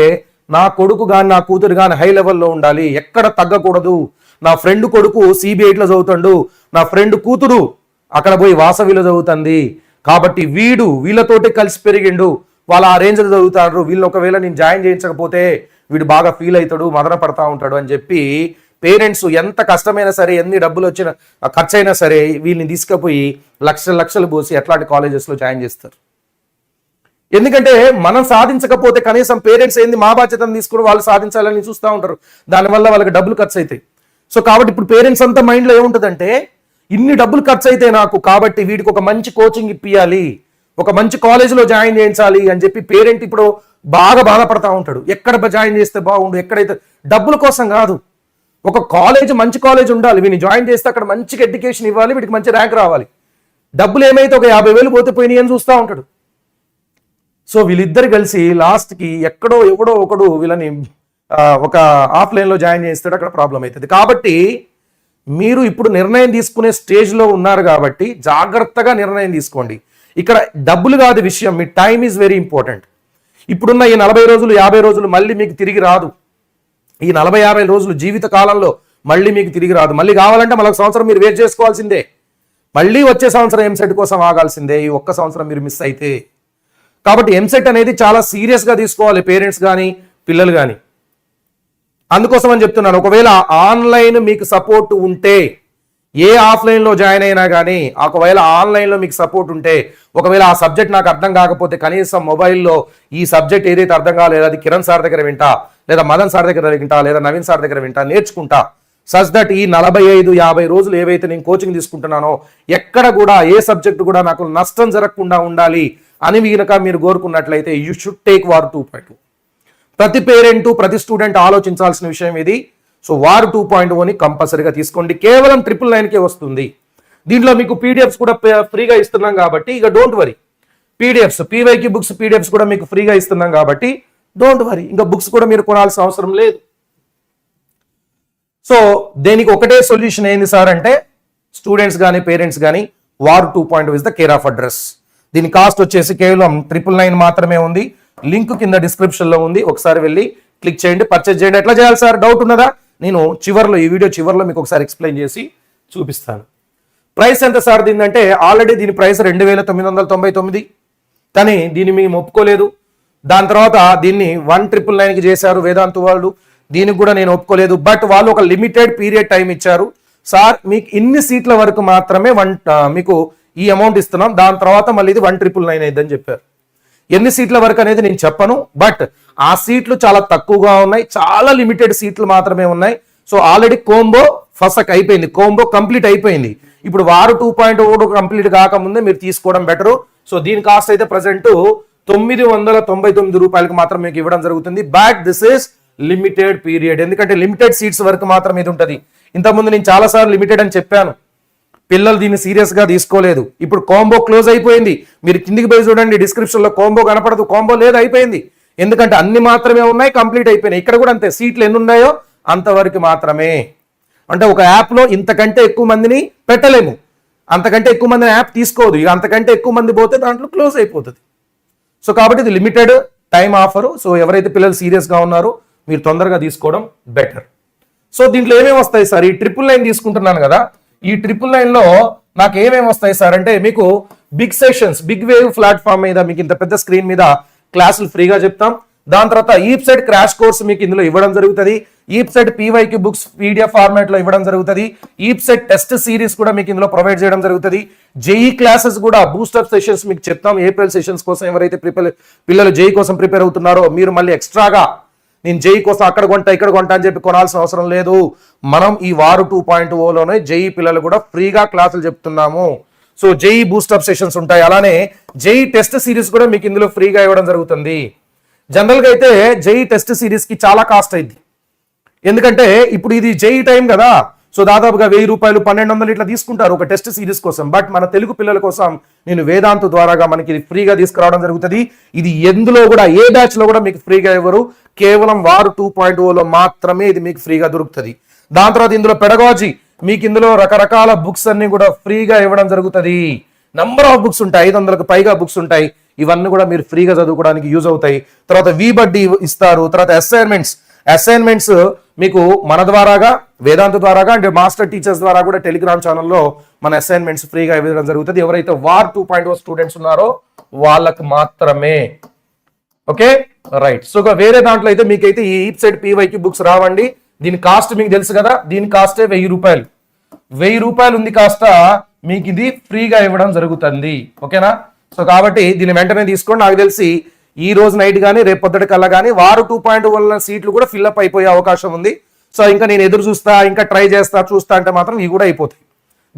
A: నా కొడుకు కానీ నా కూతురు కానీ హై లెవెల్లో ఉండాలి, ఎక్కడ తగ్గకూడదు. నా ఫ్రెండ్ కొడుకు సిబిఐట్లో చదువుతాడు, నా ఫ్రెండ్ కూతురు అక్కడ పోయి వాసవిలో చదువుతుంది, కాబట్టి వీళ్ళతోటి కలిసి పెరిగిండు, వాళ్ళు ఆ రేంజ్లో చదువుతారు, వీళ్ళని ఒకవేళ నేను జాయిన్ చేయించకపోతే వీడు బాగా ఫీల్ అవుతాడు, మదన పడతా ఉంటాడు అని చెప్పి పేరెంట్స్ ఎంత కష్టమైనా సరే, ఎన్ని డబ్బులు వచ్చిన ఖర్చు అయినా సరే వీళ్ళని తీసుకుపోయి లక్షలు పోసి అట్లాంటి కాలేజెస్లో జాయిన్ చేస్తారు. ఎందుకంటే మనం సాధించకపోతే కనీసం పేరెంట్స్ ఏంది మా బాధ్యతను తీసుకుని వాళ్ళు సాధించాలని చూస్తూ ఉంటారు. దానివల్ల వాళ్ళకి డబ్బులు ఖర్చు అవుతాయి. సో కాబట్టి ఇప్పుడు పేరెంట్స్ అంతా మైండ్లో ఏముంటుందంటే ఇన్ని డబ్బులు ఖర్చు అయితే నాకు, కాబట్టి వీడికి ఒక మంచి కోచింగ్ ఇప్పియాలి, ఒక మంచి కాలేజీలో జాయిన్ చేయించాలి అని చెప్పి పేరెంట్ ఇప్పుడు బాగా బాధపడతా ఉంటాడు. ఎక్కడ జాయిన్ చేస్తే బాగుండు, ఎక్కడైతే డబ్బుల కోసం కాదు, ఒక కాలేజ్ మంచి కాలేజ్ ఉండాలి, వీడిని జాయిన్ చేస్తే అక్కడ మంచిగా ఎడ్యుకేషన్ ఇవ్వాలి, వీడికి మంచి ర్యాంక్ రావాలి. డబ్బులు ఏమైతే ఒక 50,000 పోతే పోయినాయి అని చూస్తూ ఉంటాడు. సో వీళ్ళిద్దరు కలిసి లాస్ట్కి ఎక్కడో ఎవడో ఒకడు వీళ్ళని ఒక ఆఫ్లైన్లో జాయిన్ చేస్తాడు, అక్కడ ప్రాబ్లం అవుతుంది. కాబట్టి మీరు ఇప్పుడు నిర్ణయం తీసుకునే స్టేజ్లో ఉన్నారు కాబట్టి జాగ్రత్తగా నిర్ణయం తీసుకోండి. ఇక్కడ డబ్బులు కాదు విషయం, మీ టైం ఈజ్ వెరీ ఇంపార్టెంట్. ఇప్పుడున్న ఈ 40 రోజులు 50 రోజులు మళ్ళీ మీకు తిరిగి రాదు. ఈ 40-50 రోజులు జీవిత కాలంలో మళ్ళీ మీకు తిరిగి రాదు. మళ్ళీ కావాలంటే మళ్ళీ 1 సంవత్సరం మీరు వెయిట్ చేసుకోవాల్సిందే. మళ్ళీ వచ్చే సంవత్సరం ఎంసెట్ కోసం ఆగాల్సిందే ఈ ఒక్క సంవత్సరం మీరు మిస్ అయితే. కాబట్టి ఎంసెట్ అనేది చాలా సీరియస్గా తీసుకోవాలి పేరెంట్స్ కానీ పిల్లలు కానీ. అందుకోసం అని చెప్తున్నాను, ఒకవేళ ఆన్లైన్ మీకు సపోర్ట్ ఉంటే, ఏ ఆఫ్లైన్లో జాయిన్ అయినా కానీ ఒకవేళ ఆన్లైన్లో మీకు సపోర్ట్ ఉంటే, ఒకవేళ ఆ సబ్జెక్ట్ నాకు అర్థం కాకపోతే కనీసం మొబైల్లో ఈ సబ్జెక్ట్ ఏదైతే అర్థం కాలేదో అది కిరణ్ సార్ దగ్గర వింటా, లేదా మదన్ సార్ దగ్గర వింటా, లేదా నవీన్ సార్ దగ్గర వింటా, నేర్చుకుంటా. సచ్ దట్ ఈ 45-50 రోజులు ఏవైతే నేను కోచింగ్ తీసుకుంటున్నానో ఎక్కడ కూడా ఏ సబ్జెక్ట్ కూడా నాకు నష్టం జరగకుండా ఉండాలి అని కనుక మీరు కోరుకున్నట్లయితే యూ షుడ్ టేక్ వార్ 2.0. ప్రతి పేరెంట్ ప్రతి స్టూడెంట్ ఆలోచించాల్సిన విషయం ఇది. సో వార్ 2.0ని కంపల్సరీగా తీసుకోండి. కేవలం 999కే వస్తుంది. దీంట్లో మీకు పీడిఎఫ్స్ కూడా ఫ్రీగా ఇస్తున్నాం కాబట్టి ఇక don't worry. PDFs PYQ books PDFs కూడా మీకు ఫ్రీగా ఇస్తున్నాం కాబట్టి డోంట్ వరీ. ఇంకా బుక్స్ కూడా మీరు కొనాల్సిన అవసరం లేదు. సో దేనికి ఒకటే సొల్యూషన్ ఏంది సార్ అంటే, స్టూడెంట్స్ కానీ పేరెంట్స్ కానీ war 2.0 is the care of address. దీని కాస్ట్ వచ్చేసి కేవలం 999 మాత్రమే ఉంది. లింక్ కింద డిస్క్రిప్షన్ లో ఉంది, ఒకసారి వెళ్ళి క్లిక్ చేయండి, పర్చేజ్ చేయండి. ఎట్లా చేయాలి సార్ డౌట్ ఉన్నదా? నేను ఈ వీడియో చివరిలో మీకు ఒకసారి ఎక్స్ప్లెయిన్ చేసి చూపిస్తాను. ప్రైస్ ఎంత సార్ దీనిదంటే, ఆల్రెడీ దీని ప్రైస్ 2999, కానీ దీన్ని మేము ఒప్పుకోలేదు. దాని తర్వాత దీన్ని 1999కి చేశారు వేదాంత్ వాళ్ళు. దీనికి కూడా నేను ఒప్పుకోలేదు. బట్ వాళ్ళు ఒక లిమిటెడ్ పీరియడ్ టైం ఇచ్చారు. సార్ మీకు ఇన్ని సీట్ల వరకు మాత్రమే మీకు ఈ అమౌంట్ ఇస్తున్నాం, దాని తర్వాత మళ్ళీ ఇది 1999 అయిద్దని చెప్పారు. ఎన్ని సీట్ల వరకు అనేది నేను చెప్పను, బట్ ఆ సీట్లు చాలా తక్కువగా ఉన్నాయి, చాలా లిమిటెడ్ సీట్లు మాత్రమే ఉన్నాయి. సో ఆల్రెడీ కోంబో ఫస్ట్ అయిపోయింది, కోంబో కంప్లీట్ అయిపోయింది. ఇప్పుడు వారు 2.0 కంప్లీట్ కాకముందే మీరు తీసుకోవడం బెటరు. సో దీని కాస్ట్ అయితే ప్రజెంట్ 999 రూపాయలకు మాత్రం మీకు ఇవ్వడం జరుగుతుంది. But this is limited period, ఎందుకంటే లిమిటెడ్ సీట్స్ వరకు మాత్రం ఇది ఉంటుంది. ఇంతకుముందు నేను చాలాసార్లు లిమిటెడ్ అని చెప్పాను, పిల్లలు దీన్ని సీరియస్ గా తీసుకోలేదు. ఇప్పుడు కాంబో క్లోజ్ అయిపోయింది. మీరు కిందికి పోయి చూడండి, డిస్క్రిప్షన్ లో కాంబో కనపడదు, కాంబో లేదు, అయిపోయింది. ఎందుకంటే అన్ని మాత్రమే ఉన్నాయి, కంప్లీట్ అయిపోయినాయి. ఇక్కడ కూడా అంతే, సీట్లు ఎన్ని ఉన్నాయో అంతవరకు మాత్రమే. అంటే ఒక యాప్ లో ఇంతకంటే ఎక్కువ మందిని పెట్టలేము, అంతకంటే ఎక్కువ మందిని యాప్ తీసుకోదు. ఇక అంతకంటే ఎక్కువ మంది పోతే దాంట్లో క్లోజ్ అయిపోతుంది. సో కాబట్టి ఇది లిమిటెడ్ టైం ఆఫర్. సో ఎవరైతే పిల్లలు సీరియస్ గా ఉన్నారో మీరు తొందరగా తీసుకోవడం బెటర్. సో దీంట్లో ఏమేమి వస్తాయి సార్, ఈ 999 తీసుకుంటున్నాను కదా, ఈ 999 లో నాకు ఏమేమి వస్తాయి సార్ అంటే, మీకు big sessions, big wave platform మీద మీకు ఇంత పెద్ద స్క్రీన్ మీద క్లాసులు ఫ్రీగా చెప్తాం. దాని తర్వాత ఈప్సెట్ క్రాష్ కోర్స్ మీకు ఇందులో ఇవ్వడం జరుగుతుంది. ఈప్సెట్ పీవైకి బుక్స్ పీడిఎఫ్ ఫార్మాట్ లో ఇవ్వడం జరుగుతుంది. ఈప్సెట్ టెస్ట్ సిరీస్ కూడా మీకు ఇందులో ప్రొవైడ్ చేయడం జరుగుతుంది. జేఈ క్లాసెస్ కూడా బూస్టప్ సెషన్స్ మీకు చెప్తాం. ఏప్రిల్ సెషన్స్ కోసం ఎవరైతే పిల్లలు జేఈ కోసం ప్రిపేర్ అవుతున్నారో మీరు మళ్ళీ ఎక్స్ట్రాగా నేను జేఈ కోసం అక్కడ కొంటా ఇక్కడ కొంటా అని చెప్పి కొనాల్సిన అవసరం లేదు. మనం ఈ వారు 2.0లోనే జేఈ పిల్లలు కూడా ఫ్రీగా క్లాసులు చెప్తున్నాము. సో జేఈ బూస్టప్ సెషన్స్ ఉంటాయి, అలానే జేఈ టెస్ట్ సిరీస్ కూడా మీకు ఇందులో ఫ్రీగా ఇవ్వడం జరుగుతుంది. జనరల్ గా అయితే జేఈ టెస్ట్ సిరీస్ కి చాలా కాస్ట్ అయింది, ఎందుకంటే ఇప్పుడు ఇది జేఈ టైం కదా. సో దాదాపుగా 1000 రూపాయలు 1200 ఇట్లా తీసుకుంటారు ఒక టెస్ట్ సిరీస్ కోసం. బట్ మన తెలుగు పిల్లల కోసం నేను వేదాంత్ ద్వారాగా మనకి ఇది ఫ్రీగా తీసుకురావడం జరుగుతుంది. ఇది ఎందులో కూడా ఏ బ్యాచ్ లో కూడా మీకు ఫ్రీగా ఇవ్వరు, కేవలం వారు 2.0లో మాత్రమే ఇది మీకు ఫ్రీగా దొరుకుతుంది. దాని తర్వాత ఇందులో పెడగాజీ, మీకు ఇందులో రకరకాల బుక్స్ అన్ని కూడా ఫ్రీగా ఇవ్వడం జరుగుతుంది. నంబర్ ఆఫ్ బుక్స్ ఉంటాయి, 500కు పైగా బుక్స్ ఉంటాయి. ఇవన్నీ కూడా మీరు ఫ్రీగా చదువుకోవడానికి యూజ్ అవుతాయి. తర్వాత వీబడ్డీ ఇస్తారు. తర్వాత అసైన్మెంట్స్ మీకు మన ద్వారాగా వేదాంత ద్వారాగా అంటే మాస్టర్ టీచర్స్ ద్వారా కూడా టెలిగ్రామ్ ఛానల్లో మన అసైన్మెంట్స్ ఫ్రీగా ఇవ్వడం జరుగుతుంది. ఎవరైతే వార్ 2.0 స్టూడెంట్స్ ఉన్నారో వాళ్ళకి మాత్రమే. Okay right. సో వేరే దాంట్లో అయితే మీకైతే ఈ ఈప్సెట్ పీవైకి బుక్స్ రావండి. దీని కాస్ట్ మీకు తెలుసు కదా, దీని కాస్టే 1000 రూపాయలు. 1000 రూపాయలు ఉంది కాస్త మీకు ఇది ఫ్రీగా ఇవ్వడం జరుగుతుంది. ఓకేనా? సో కాబట్టి దీన్ని వెంటనే తీసుకోండి. నాకు తెలిసి ఈ రోజు నైట్ కానీ రేపు పొద్దుటి కల్లా కానీ వారు 2.0 వల్ల సీట్లు కూడా ఫిల్అప్ అయిపోయే అవకాశం ఉంది. సో ఇంకా నేను ఎదురు చూస్తా, ఇంకా ట్రై చేస్తా, చూస్తా అంటే మాత్రం ఇవి కూడా అయిపోతాయి.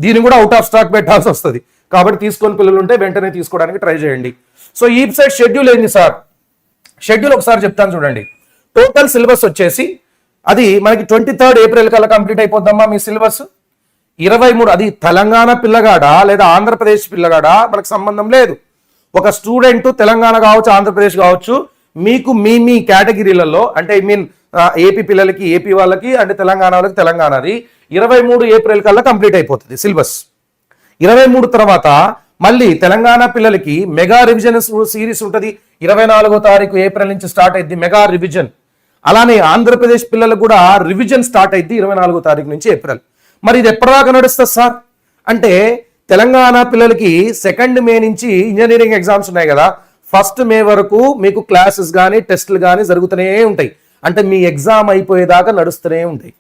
A: దీన్ని కూడా అవుట్ ఆఫ్ స్టాక్ పెట్టాల్సి వస్తుంది. కాబట్టి తీసుకొని పిల్లలు ఉంటే వెంటనే తీసుకోవడానికి ట్రై చేయండి. సో ఈ సైడ్ షెడ్యూల్ ఏంది సార్? షెడ్యూల్ ఒకసారి చెప్తాను చూడండి. టోటల్ సిలబస్ వచ్చేసి అది మనకి 23rd ఏప్రిల్ కల్లా కంప్లీట్ అయిపోద్దమ్మా మీ సిలబస్. 23 అది తెలంగాణ పిల్లగాడా లేదా ఆంధ్రప్రదేశ్ పిల్లగాడా మనకు సంబంధం లేదు. ఒక స్టూడెంట్ తెలంగాణ కావచ్చు ఆంధ్రప్రదేశ్ కావచ్చు, మీకు మీ కేటగిరీలలో అంటే ఏపీ పిల్లలకి ఏపీ వాళ్ళకి అంటే తెలంగాణ వాళ్ళకి తెలంగాణది 23 ఏప్రిల్ కల్లా కంప్లీట్ అయిపోతుంది సిలబస్. 23 తర్వాత మళ్ళీ తెలంగాణ పిల్లలకి మెగా రివిజన్ సిరీస్ ఉంటుంది. 24వ తారీఖు ఏప్రిల్ నుంచి స్టార్ట్ అయింది మెగా రివిజన్. అలానే ఆంధ్రప్రదేశ్ పిల్లలకు కూడా రివిజన్ స్టార్ట్ అయింది 24వ తారీఖు నుంచి ఏప్రిల్. మరి ఇది ఎప్పటిదాకా నడుస్తుంది సార్ అంటే తెలంగాణ పిల్లలకి 2 మే నుంచి ఇంజనీరింగ్ ఎగ్జామ్స్ ఉన్నాయి కదా, 1 మే వరకు మీకు క్లాసెస్ కానీ టెస్టులు కానీ జరుగుతూనే ఉంటాయి. అంటే మీ ఎగ్జామ్ అయిపోయేదాకా నడుస్తూనే ఉంటాయి.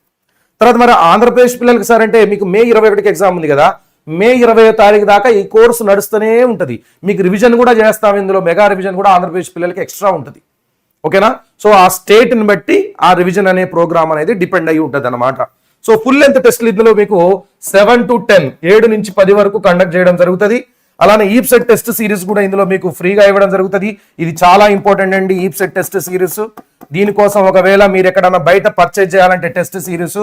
A: తర్వాత మరి ఆంధ్రప్రదేశ్ పిల్లలకి సార్ అంటే మీకు మే 21కి ఎగ్జామ్ ఉంది కదా, మే 20వ తారీఖు దాకా ఈ కోర్సు నడుస్తూనే ఉంటుంది. మీకు రివిజన్ కూడా చేస్తాం, ఇందులో మెగా రివిజన్ కూడా ఆంధ్రప్రదేశ్ పిల్లలకి ఎక్స్ట్రా ఉంటుంది. ఓకేనా? సో ఆ స్టేట్ని బట్టి ఆ రివిజన్ అనే ప్రోగ్రామ్ అనేది డిపెండ్ అయ్యి ఉంటుంది అనమాట. సో ఫుల్ లెంత్ టెస్టులు ఇందులో మీకు 7 to 10 7 నుంచి 10 వరకు కండక్ట్ చేయడం జరుగుతుంది. అలానే ఈప్సెట్ టెస్ట్ సిరీస్ కూడా ఇందులో మీకు ఫ్రీగా ఇవ్వడం జరుగుతుంది. ఇది చాలా ఇంపార్టెంట్ అండి, ఈప్సెట్ టెస్ట్ సిరీస్. దీనికోసం ఒకవేళ మీరు ఎక్కడన్నా బయట పర్చేజ్ చేయాలంటే టెస్ట్ సిరీస్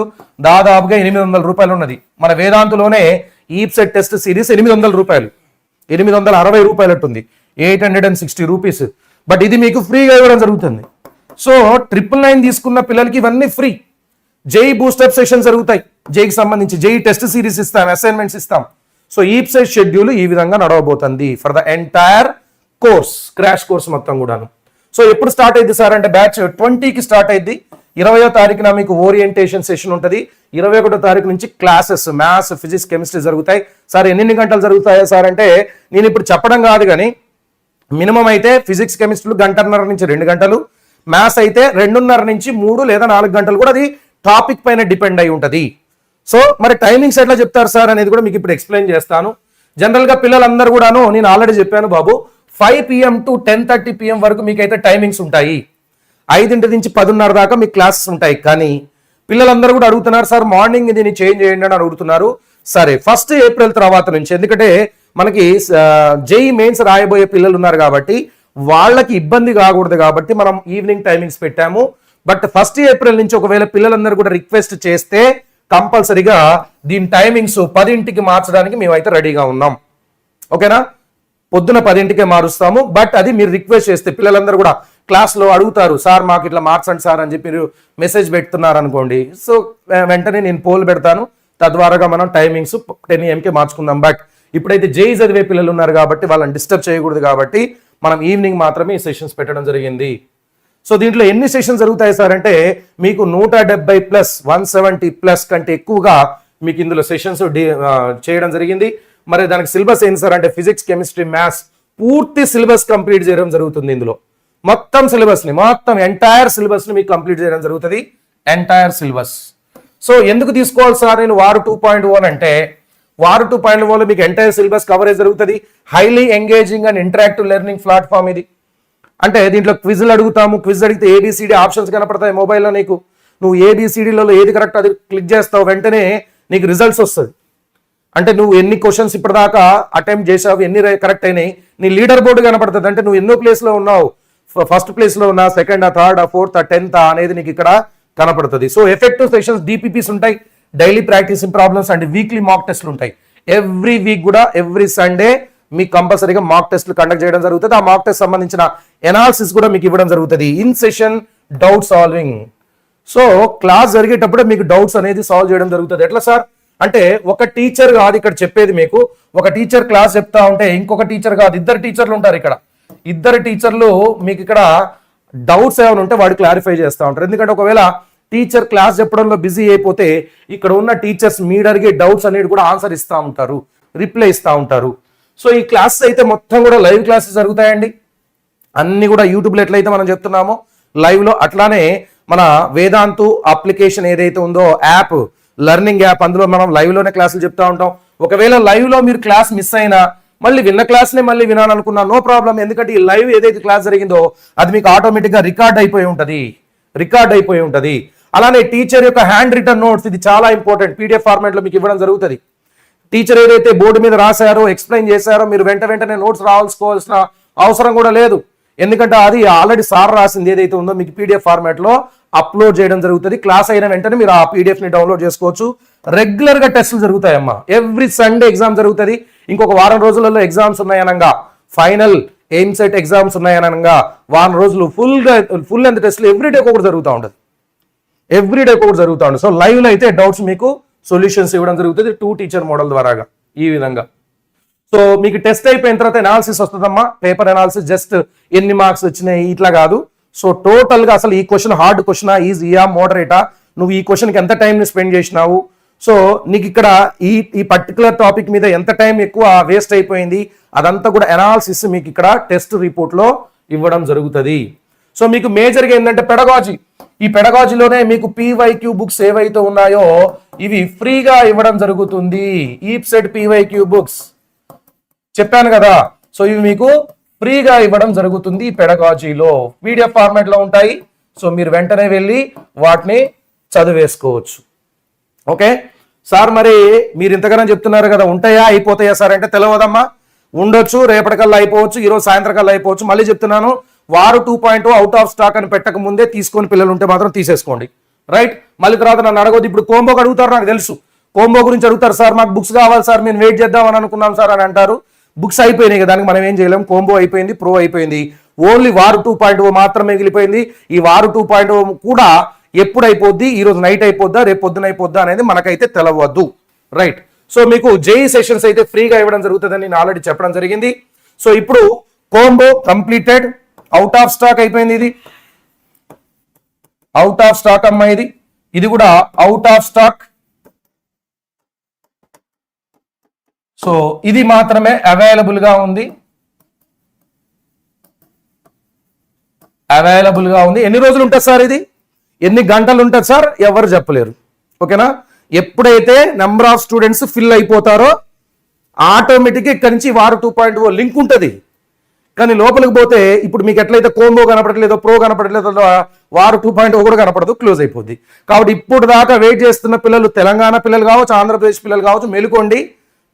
A: దాదాపుగా 800 రూపాయలు ఉన్నది. మన వేదాంతులోనే ఈప్సెట్ టెస్ట్ సిరీస్ 800 రూపాయలు, 860 రూపాయలు ఉంటుంది, 860 రూపీస్. బట్ ఇది మీకు ఫ్రీగా ఇవ్వడం జరుగుతుంది. సో 999 తీసుకున్న పిల్లలకి ఇవన్నీ ఫ్రీ. జేఈ బూస్టప్ సెషన్ జరుగుతాయి, జేఈకి సంబంధించి జేఈ టెస్ట్ సిరీస్ ఇస్తాం, అసైన్మెంట్స్ ఇస్తాం. సో ఈప్సెట్ షెడ్యూల్ ఈ విధంగా నడవబోతుంది for the entire course, crash course మొత్తం కూడాను. సో ఎప్పుడు స్టార్ట్ అయింది సార్ అంటే బ్యాచ్ 20కి స్టార్ట్ అయింది. 20వ తారీఖున మీకు ఓరియంటేషన్ సెషన్ ఉంటుంది. 21వ తారీఖు నుంచి క్లాసెస్ మ్యాథ్స్, ఫిజిక్స్, కెమిస్ట్రీ జరుగుతాయి. సార్ ఎన్ని గంటలు జరుగుతాయా సార్ అంటే నేను ఇప్పుడు చెప్పడం కాదు, కానీ మినిమం అయితే ఫిజిక్స్ కెమిస్ట్రీలు 1.5 నుంచి 2 గంటలు, మ్యాథ్స్ అయితే 2.5 నుంచి 3 లేదా 4 గంటలు కూడా అది టాపిక్ పైన డిపెండ్ అయి ఉంటుంది. సో మరి టైమింగ్స్ ఎట్లా చెప్తారు సార్ అనేది కూడా మీకు ఇప్పుడు ఎక్స్ప్లెయిన్ చేస్తాను. జనరల్గా పిల్లలందరూ కూడాను నేను ఆల్రెడీ చెప్పాను బాబు, 5 PM to 10:30 PM వరకు మీకైతే టైమింగ్స్ ఉంటాయి. 5 నుంచి 10:30 దాకా మీకు క్లాసెస్ ఉంటాయి. కానీ పిల్లలందరూ కూడా అడుగుతున్నారు సార్ మార్నింగ్ దీన్ని చేంజ్ చేయండి అని అడుగుతున్నారు. సరే 1 ఏప్రిల్ తర్వాత నుంచి, ఎందుకంటే మనకి జేఈ మెయిన్స్ రాయబోయే పిల్లలు ఉన్నారు కాబట్టి వాళ్ళకి ఇబ్బంది కాకూడదు కాబట్టి మనం ఈవినింగ్ టైమింగ్స్ పెట్టాము. బట్ 1 ఏప్రిల్ నుంచి ఒకవేళ పిల్లలందరూ కూడా రిక్వెస్ట్ చేస్తే కంపల్సరీగా దీని టైమింగ్స్ 10కి మార్చడానికి మేమైతే రెడీగా ఉన్నాం. ఓకేనా? పొద్దున 10కే మారుస్తాము. బట్ అది మీరు రిక్వెస్ట్ చేస్తే పిల్లలందరూ కూడా క్లాస్లో అడుగుతారు, సార్ మాకు ఇట్లా మార్చండి సార్ అని చెప్పి మీరు మెసేజ్ పెడుతున్నారు అనుకోండి. సో వెంటనే నేను పోల్ పెడతాను, తద్వారాగా మనం టైమింగ్స్ 10 AM మార్చుకుందాం. బట్ ఇప్పుడైతే జేఈ చదివే పిల్లలు ఉన్నారు కాబట్టి వాళ్ళని డిస్టర్బ్ చేయకూడదు కాబట్టి మనం ఈవినింగ్ మాత్రమే ఈ సెషన్స్ పెట్టడం జరిగింది. సో దీంట్లో ఎన్ని సెషన్స్ జరుగుతాయి సార్ అంటే మీకు 170+ 170+ కంటే ఎక్కువగా మీకు ఇందులో సెషన్స్ చేయడం జరిగింది. మరి దానికి సిలబస్ ఏంటి సార్ అంటే ఫిజిక్స్, కెమిస్ట్రీ, మ్యాథ్స్ పూర్తి సిలబస్ కంప్లీట్ చేయడం జరుగుతుంది. ఇందులో మొత్తం సిలబస్ని, మొత్తం ఎంటైర్ సిలబస్ని మీకు కంప్లీట్ చేయడం జరుగుతుంది, ఎంటైర్ సిలబస్. సో ఎందుకు తీసుకోవాలి సార్ నేను వారు 2.1 అంటే వారు 2.1లో మీకు ఎంటైర్ సిలబస్ కవరేజ్ జరుగుతుంది. Highly engaging and interactive learning platform ఇది. అంటే దీంట్లో క్విజ్లు అడుగుతాము, క్విజ్ అడిగితే ABCD ఆప్షన్స్ కనపడతాయి మొబైల్లో. నీకు నువ్వు ABCDలలో ఏది కరెక్ట్ అది క్లిక్ చేస్తావు, వెంటనే నీకు రిజల్ట్స్ వస్తుంది. అంటే నువ్వు ఎన్ని క్వశ్చన్స్ ఇప్పటిదాకా అటెంప్ట్ చేసావు, ఎన్ని కరెక్ట్ అయినాయి, నీ లీడర్ బోర్డు కనపడుతుంది. అంటే నువ్వు ఎన్నో ప్లేస్లో ఉన్నావు, ఫస్ట్ ప్లేస్లో ఉన్నా, సెకండా, థర్డా, ఫోర్త్, 10th అనేది నీకు ఇక్కడ కనపడుతుంది. సో ఎఫెక్టివ్ సెషన్స్ DPPs ఉంటాయి, daily practising problems and weekly mock టెస్ట్లు ఉంటాయి. ఎవ్రీ వీక్ కూడా ఎవ్రీ సండే మీకు కంపల్సరీగా మాక్ టెస్ట్లు కండక్ట్ చేయడం జరుగుతుంది. ఆ మాక్ టెస్ట్ సంబంధించిన ఎనాలిసిస్ కూడా మీకు ఇవ్వడం జరుగుతుంది. In session doubt solving. So class జరిగేటప్పుడే మీకు డౌట్స్ అనేది సాల్వ్ చేయడం జరుగుతుంది. ఎట్లా సార్ అంటే ఒక టీచర్ కాదు ఇక్కడ చెప్పేది మీకు, ఒక టీచర్ క్లాస్ చెప్తా ఉంటే ఇంకొక టీచర్ కాదు, 2 టీచర్లు ఉంటారు ఇక్కడ. 2 టీచర్లు మీకు ఇక్కడ డౌట్స్ ఏమైనా ఉంటే వాడు క్లారిఫై చేస్తూ ఉంటారు. ఎందుకంటే ఒకవేళ టీచర్ క్లాస్ చెప్పడంలో బిజీ అయిపోతే ఇక్కడ ఉన్న టీచర్స్ మీరు అడిగే డౌట్స్ అనేది కూడా ఆన్సర్ ఇస్తూ ఉంటారు, రిప్లై ఇస్తూ ఉంటారు. సో ఈ క్లాసెస్ అయితే మొత్తం కూడా లైవ్ క్లాసెస్ జరుగుతాయండి. అన్ని కూడా యూట్యూబ్లో ఎట్లయితే మనం చెప్తున్నామో లైవ్లో, అట్లానే మన వేదాంతు అప్లికేషన్ ఏదైతే ఉందో యాప్, లెర్నింగ్ యాప్, అందులో మనం లైవ్లోనే క్లాసులు చెప్తా ఉంటాం. ఒకవేళ లైవ్లో మీరు క్లాస్ మిస్ అయినా మళ్ళీ విన్న క్లాస్నే మళ్ళీ వినాలనుకున్నా నో ప్రాబ్లం. ఎందుకంటే ఈ లైవ్ ఏదైతే క్లాస్ జరిగిందో అది మీకు ఆటోమేటిక్గా రికార్డ్ అయిపోయి ఉంటుంది. అలానే టీచర్ యొక్క హ్యాండ్ రిటర్న్ నోట్స్, ఇది చాలా ఇంపార్టెంట్, PDF ఫార్మాట్లో మీకు ఇవ్వడం జరుగుతుంది. టీచర్ ఏదైతే బోర్డు మీద రాశారో, ఎక్స్ప్లెయిన్ చేశారో మీరు వెంటనే నోట్స్ రావాల్సుకోవాల్సిన అవసరం కూడా లేదు. ఎందుకంటే అది ఆల్రెడీ సార్ రాసింది ఏదైతే ఉందో మీకు PDF ఫార్మాట్లో అప్లోడ్ చేయడం జరుగుతుంది. క్లాస్ అయిన వెంటనే మీరు ఆ PDFని డౌన్లోడ్ చేసుకోవచ్చు. రెగ్యులర్గా టెస్టులు జరుగుతాయమ్మా. ఎవ్రీ సండే ఎగ్జామ్ జరుగుతుంది. ఇంకొక వారం రోజులలో ఎగ్జామ్స్ ఉన్నాయనగా, ఫైనల్ ఎయిమ్సెట్ ఎగ్జామ్స్ ఉన్నాయనగా వారం రోజులు ఫుల్ లెంత్ టెస్టులు ఎవ్రీడే ఒకటి జరుగుతూ ఉంటుంది. సో లైవ్లో అయితే డౌట్స్ మీకు సొల్యూషన్స్ ఇవ్వడం జరుగుతుంది 2 టీచర్ మోడల్ ద్వారాగా ఈ విధంగా. సో మీకు టెస్ట్ అయిపోయిన తర్వాత ఎనాలిసిస్ వస్తుందమ్మా, పేపర్ ఎనాలిసిస్. జస్ట్ ఎన్ని మార్క్స్ వచ్చినాయి ఇట్లా కాదు. సో టోటల్గా అసలు ఈ క్వశ్చన్ హార్డ్ క్వశ్చనా, ఈజీయా, మోడరేటా, నువ్వు ఈ క్వశ్చన్కి ఎంత టైంని స్పెండ్ చేసినావు, సో నీకు ఇక్కడ ఈ పర్టికులర్ టాపిక్ మీద ఎంత టైం ఎక్కువ వేస్ట్ అయిపోయింది అదంతా కూడా అనాలిసిస్ మీకు ఇక్కడ టెస్ట్ రిపోర్ట్లో ఇవ్వడం జరుగుతుంది. సో మీకు మేజర్గా ఏంటంటే పెడగాజీ, ఈ పెడగాజీలోనే మీకు PYQ బుక్స్ ఏవైతే ఉన్నాయో ఇవి ఫ్రీగా ఇవ్వడం జరుగుతుంది. ఈప్సెట్ PYQ బుక్స్ చెప్పాను కదా, సో ఇవి మీకు ఫ్రీగా ఇవ్వడం జరుగుతుంది పెడగాజీలో. PDF ఫార్మాట్ లో ఉంటాయి. సో మీరు వెంటనే వెళ్ళి వాటిని చదివేసుకోవచ్చు. ఓకే సార్, మరి మీరు ఇంతగానో చెప్తున్నారు కదా, ఉంటాయా అయిపోతాయా సార్ అంటే తెలియదమ్మా. ఉండొచ్చు, రేపటికల్లా అయిపోవచ్చు, ఈరోజు సాయంత్రకల్లా అయిపోవచ్చు. మళ్ళీ చెప్తున్నాను, వారు 2.0 అవుట్ ఆఫ్ స్టాక్ అని పెట్టక ముందే తీసుకొని పిల్లలు ఉంటే మాత్రం తీసేసుకోండి. రైట్, మళ్ళీ తర్వాత నన్ను అడగొద్దు. ఇప్పుడు కోంబోకి అడుగుతారు, నాకు తెలుసు కోంబో గురించి అడుగుతారు. సార్ మాకు బుక్స్ కావాలి సార్, మేము వెయిట్ చేద్దామని అనుకున్నాం సార్ అని అంటారు. బుక్స్ అయిపోయినాయి కదా, దానికి మనం ఏం చేయలేం. కోంబో అయిపోయింది, ప్రో అయిపోయింది, ఓన్లీ వారు 2.0 మాత్రమే మిగిలిపోయింది. ఈ వారు 2.0 కూడా ఎప్పుడు అయిపోద్ది, ఈ రోజు నైట్ అయిపోద్దా, రేపు పొద్దున అయిపోద్దా అనేది మనకైతే తెలవద్దు. రైట్, సో మీకు జేఈ సెషన్స్ అయితే ఫ్రీగా ఇవ్వడం జరుగుతుందని నేను ఆల్రెడీ చెప్పడం జరిగింది. సో ఇప్పుడు combo completed, out of stock అయిపోయింది. ఇది అవుట్ ఆఫ్ స్టాక్ అమ్మా, ఇది కూడా అవుట్ ఆఫ్ స్టాక్. సో ఇది మాత్రమే అవైలబుల్ గా ఉంది. ఎన్ని రోజులు ఉంటుంది సార్, ఇది ఎన్ని గంటలు ఉంటుంది సార్, ఎవరు చెప్పలేరు. ఓకేనా, ఎప్పుడైతే నెంబర్ ఆఫ్ స్టూడెంట్స్ ఫిల్ అయిపోతారో ఆటోమేటిక్గా ఇక్కడి నుంచి వారు 2.0 లింక్ ఉంటుంది. కానీ లోపలికి పోతే ఇప్పుడు మీకు ఎట్లయితే కోంబో కనపడట్లేదో, ప్రో కనపడట్లేదో, వారు 2.0 కూడా కనపడదు, క్లోజ్ అయిపోద్ది. కాబట్టి ఇప్పుడు దాకా వెయిట్ చేస్తున్న పిల్లలు, తెలంగాణ పిల్లలు కావచ్చు, ఆంధ్రప్రదేశ్ పిల్లలు కావచ్చు, మేలుకోండి,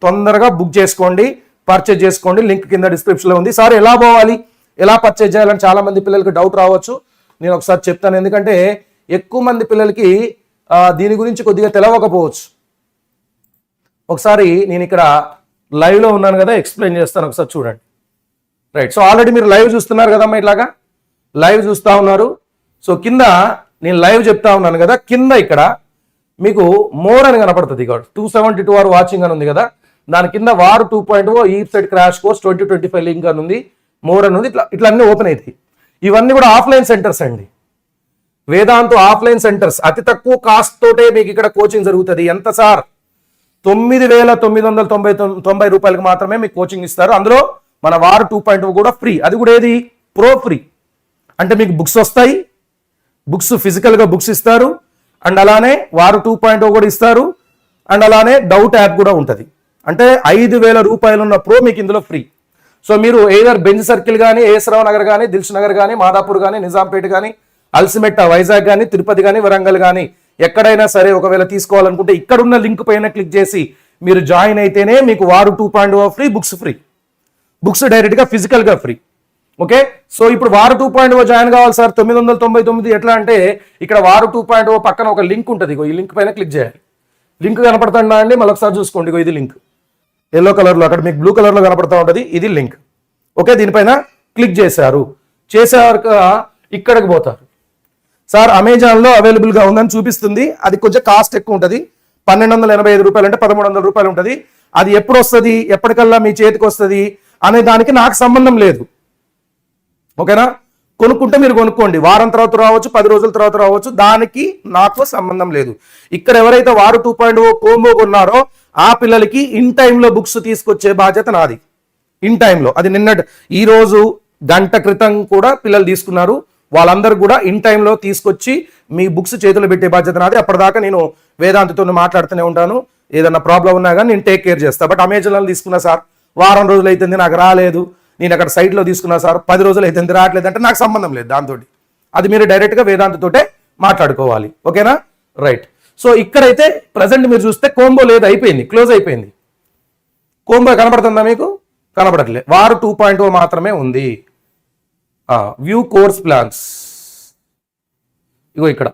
A: తొందరగా బుక్ చేసుకోండి, పర్చేజ్ చేసుకోండి. లింక్ కింద డిస్క్రిప్షన్లో ఉంది. సార్ ఎలా పోవాలి, ఎలా పర్చేజ్ చేయాలని చాలా మంది పిల్లలకి డౌట్ రావచ్చు. నేను ఒకసారి చెప్తాను, ఎందుకంటే ఎక్కువ మంది పిల్లలకి దీని గురించి కొద్దిగా తెలవకపోవచ్చు. ఒకసారి నేను ఇక్కడ లైవ్లో ఉన్నాను కదా, ఎక్స్ప్లెయిన్ చేస్తాను, ఒకసారి చూడండి. రైట్, సో ఆల్రెడీ మీరు లైవ్ చూస్తున్నారు కదమ్మా, ఇట్లాగా లైవ్ చూస్తూ ఉన్నారు. సో కింద నేను లైవ్ చెప్తా ఉన్నాను కదా, కింద ఇక్కడ మీకు మోర్ అని కనపడుతుంది. ఇక్కడ 272 ఆర్ వాచింగ్ అని ఉంది కదా, దాని కింద వారు 2.0 ఈప్సెట్ క్రాష్ కోర్స్ 2025 లింక్ అని ఉంది, మోర్ అని ఉంది. ఇట్లా అన్ని ఓపెన్ అవుతాయి. ఇవన్నీ కూడా ఆఫ్లైన్ సెంటర్స్ అండి, వేదాంతు ఆఫ్లైన్ సెంటర్స్. అతి తక్కువ కాస్ట్ తోటే మీకు ఇక్కడ కోచింగ్ జరుగుతుంది. ఎంత సార్, 9,990 రూపాయలకు మాత్రమే మీకు కోచింగ్ ఇస్తారు. అందులో మన వారు 2.0 కూడా ఫ్రీ. అది కూడా ఏది, ప్రో ఫ్రీ. అంటే మీకు బుక్స్ వస్తాయి, బుక్స్ ఫిజికల్గా బుక్స్ ఇస్తారు, అండ్ అలానే వారు 2.0 కూడా ఇస్తారు, అండ్ అలానే డౌట్ యాప్ కూడా ఉంటుంది. అంటే 5,000 రూపాయలు ఉన్న ప్రో మీకు ఇందులో ఫ్రీ. సో మీరు ఏదర్ బెంజ్ సర్కిల్ కానీ, ఏఎస్రావు నగర్ కానీ, దిల్ష్ నగర్ కానీ, మాదాపూర్ కానీ, నిజాంపేట కానీ, అల్సిమెట్ట, వైజాగ్ కానీ, తిరుపతి కానీ, వరంగల్ కానీ, ఎక్కడైనా సరే ఒకవేళ తీసుకోవాలనుకుంటే ఇక్కడున్న లింక్ పైన క్లిక్ చేసి మీరు జాయిన్ అయితేనే మీకు వారు 2.0 ఫ్రీ, బుక్స్ ఫ్రీ, బుక్స్ డైరెక్ట్గా ఫిజికల్గా ఫ్రీ. ఓకే, సో ఇప్పుడు వారు 2.0 జాయిన్ కావాలి సార్ 999 ఎట్లా అంటే, ఇక్కడ వారు 2.0 పక్కన ఒక లింక్ ఉంటుంది. ఈ లింక్ పైన క్లిక్ చేయాలి. లింక్ కనపడుతుందా అండి, మళ్ళీ ఒకసారి చూసుకోండి. ఇది లింక్ ఎల్లో కలర్లో, అక్కడ మీకు బ్లూ కలర్లో కనపడుతూ ఉంటుంది, ఇది లింక్. ఓకే, దీనిపైన క్లిక్ చేశాక ఇక్కడికి పోతారు. సార్ అమెజాన్లో అవైలబుల్గా ఉందని చూపిస్తుంది. అది కొంచెం కాస్ట్ ఎక్కువ ఉంటుంది, 1,285 రూపాయలు అంటే 1,300 రూపాయలు ఉంటుంది. అది ఎప్పుడు వస్తుంది, ఎప్పటికల్లా మీ చేతికి వస్తుంది అనే దానికి నాకు సంబంధం లేదు. ఓకేనా, కొనుక్కుంటే మీరు కొనుక్కోండి, వారం తర్వాత రావచ్చు, 10 రోజుల తర్వాత రావచ్చు, దానికి నాకు సంబంధం లేదు. ఇక్కడ ఎవరైతే వారు 2.0 కోంబో కొన్నారో ఆ పిల్లలకి ఇన్ టైంలో బుక్స్ తీసుకొచ్చే బాధ్యత నాది. ఇన్ టైంలో, అది ఈ రోజు గంట క్రితం కూడా పిల్లలు తీసుకున్నారు, వాళ్ళందరూ కూడా ఇన్ టైంలో తీసుకొచ్చి మీ బుక్స్ చేతిలో పెట్టే బాధ్యత నాది. అప్పటిదాకా నేను వేదాంతతో మాట్లాడుతూనే ఉంటాను, ఏదన్నా ప్రాబ్లం ఉన్నా కానీ నేను టేక్ కేర్ చేస్తాను. బట్ అమెజాన్లో తీసుకున్నా సార్, వారం రోజులు అవుతుంది నాకు రాలేదు, నేను అక్కడ సైట్లో తీసుకున్నా సార్ 10 రోజులు అవుతుంది రావట్లేదు అంటే నాకు సంబంధం లేదు దాంతో. అది మీరు డైరెక్ట్గా వేదాంతతోటే మాట్లాడుకోవాలి. ఓకేనా, రైట్. సో ఇక్కడైతే ప్రజెంట్ మీరు చూస్తే కోంబో లేదు, అయిపోయింది, క్లోజ్ అయిపోయింది. కోంబో కనపడుతుందా మీకు, కనపడట్లేదు. వారు 2.0 మాత్రమే ఉంది. వ్యూ కోర్స్ ప్లాన్స్, ఇగో ఇక్కడ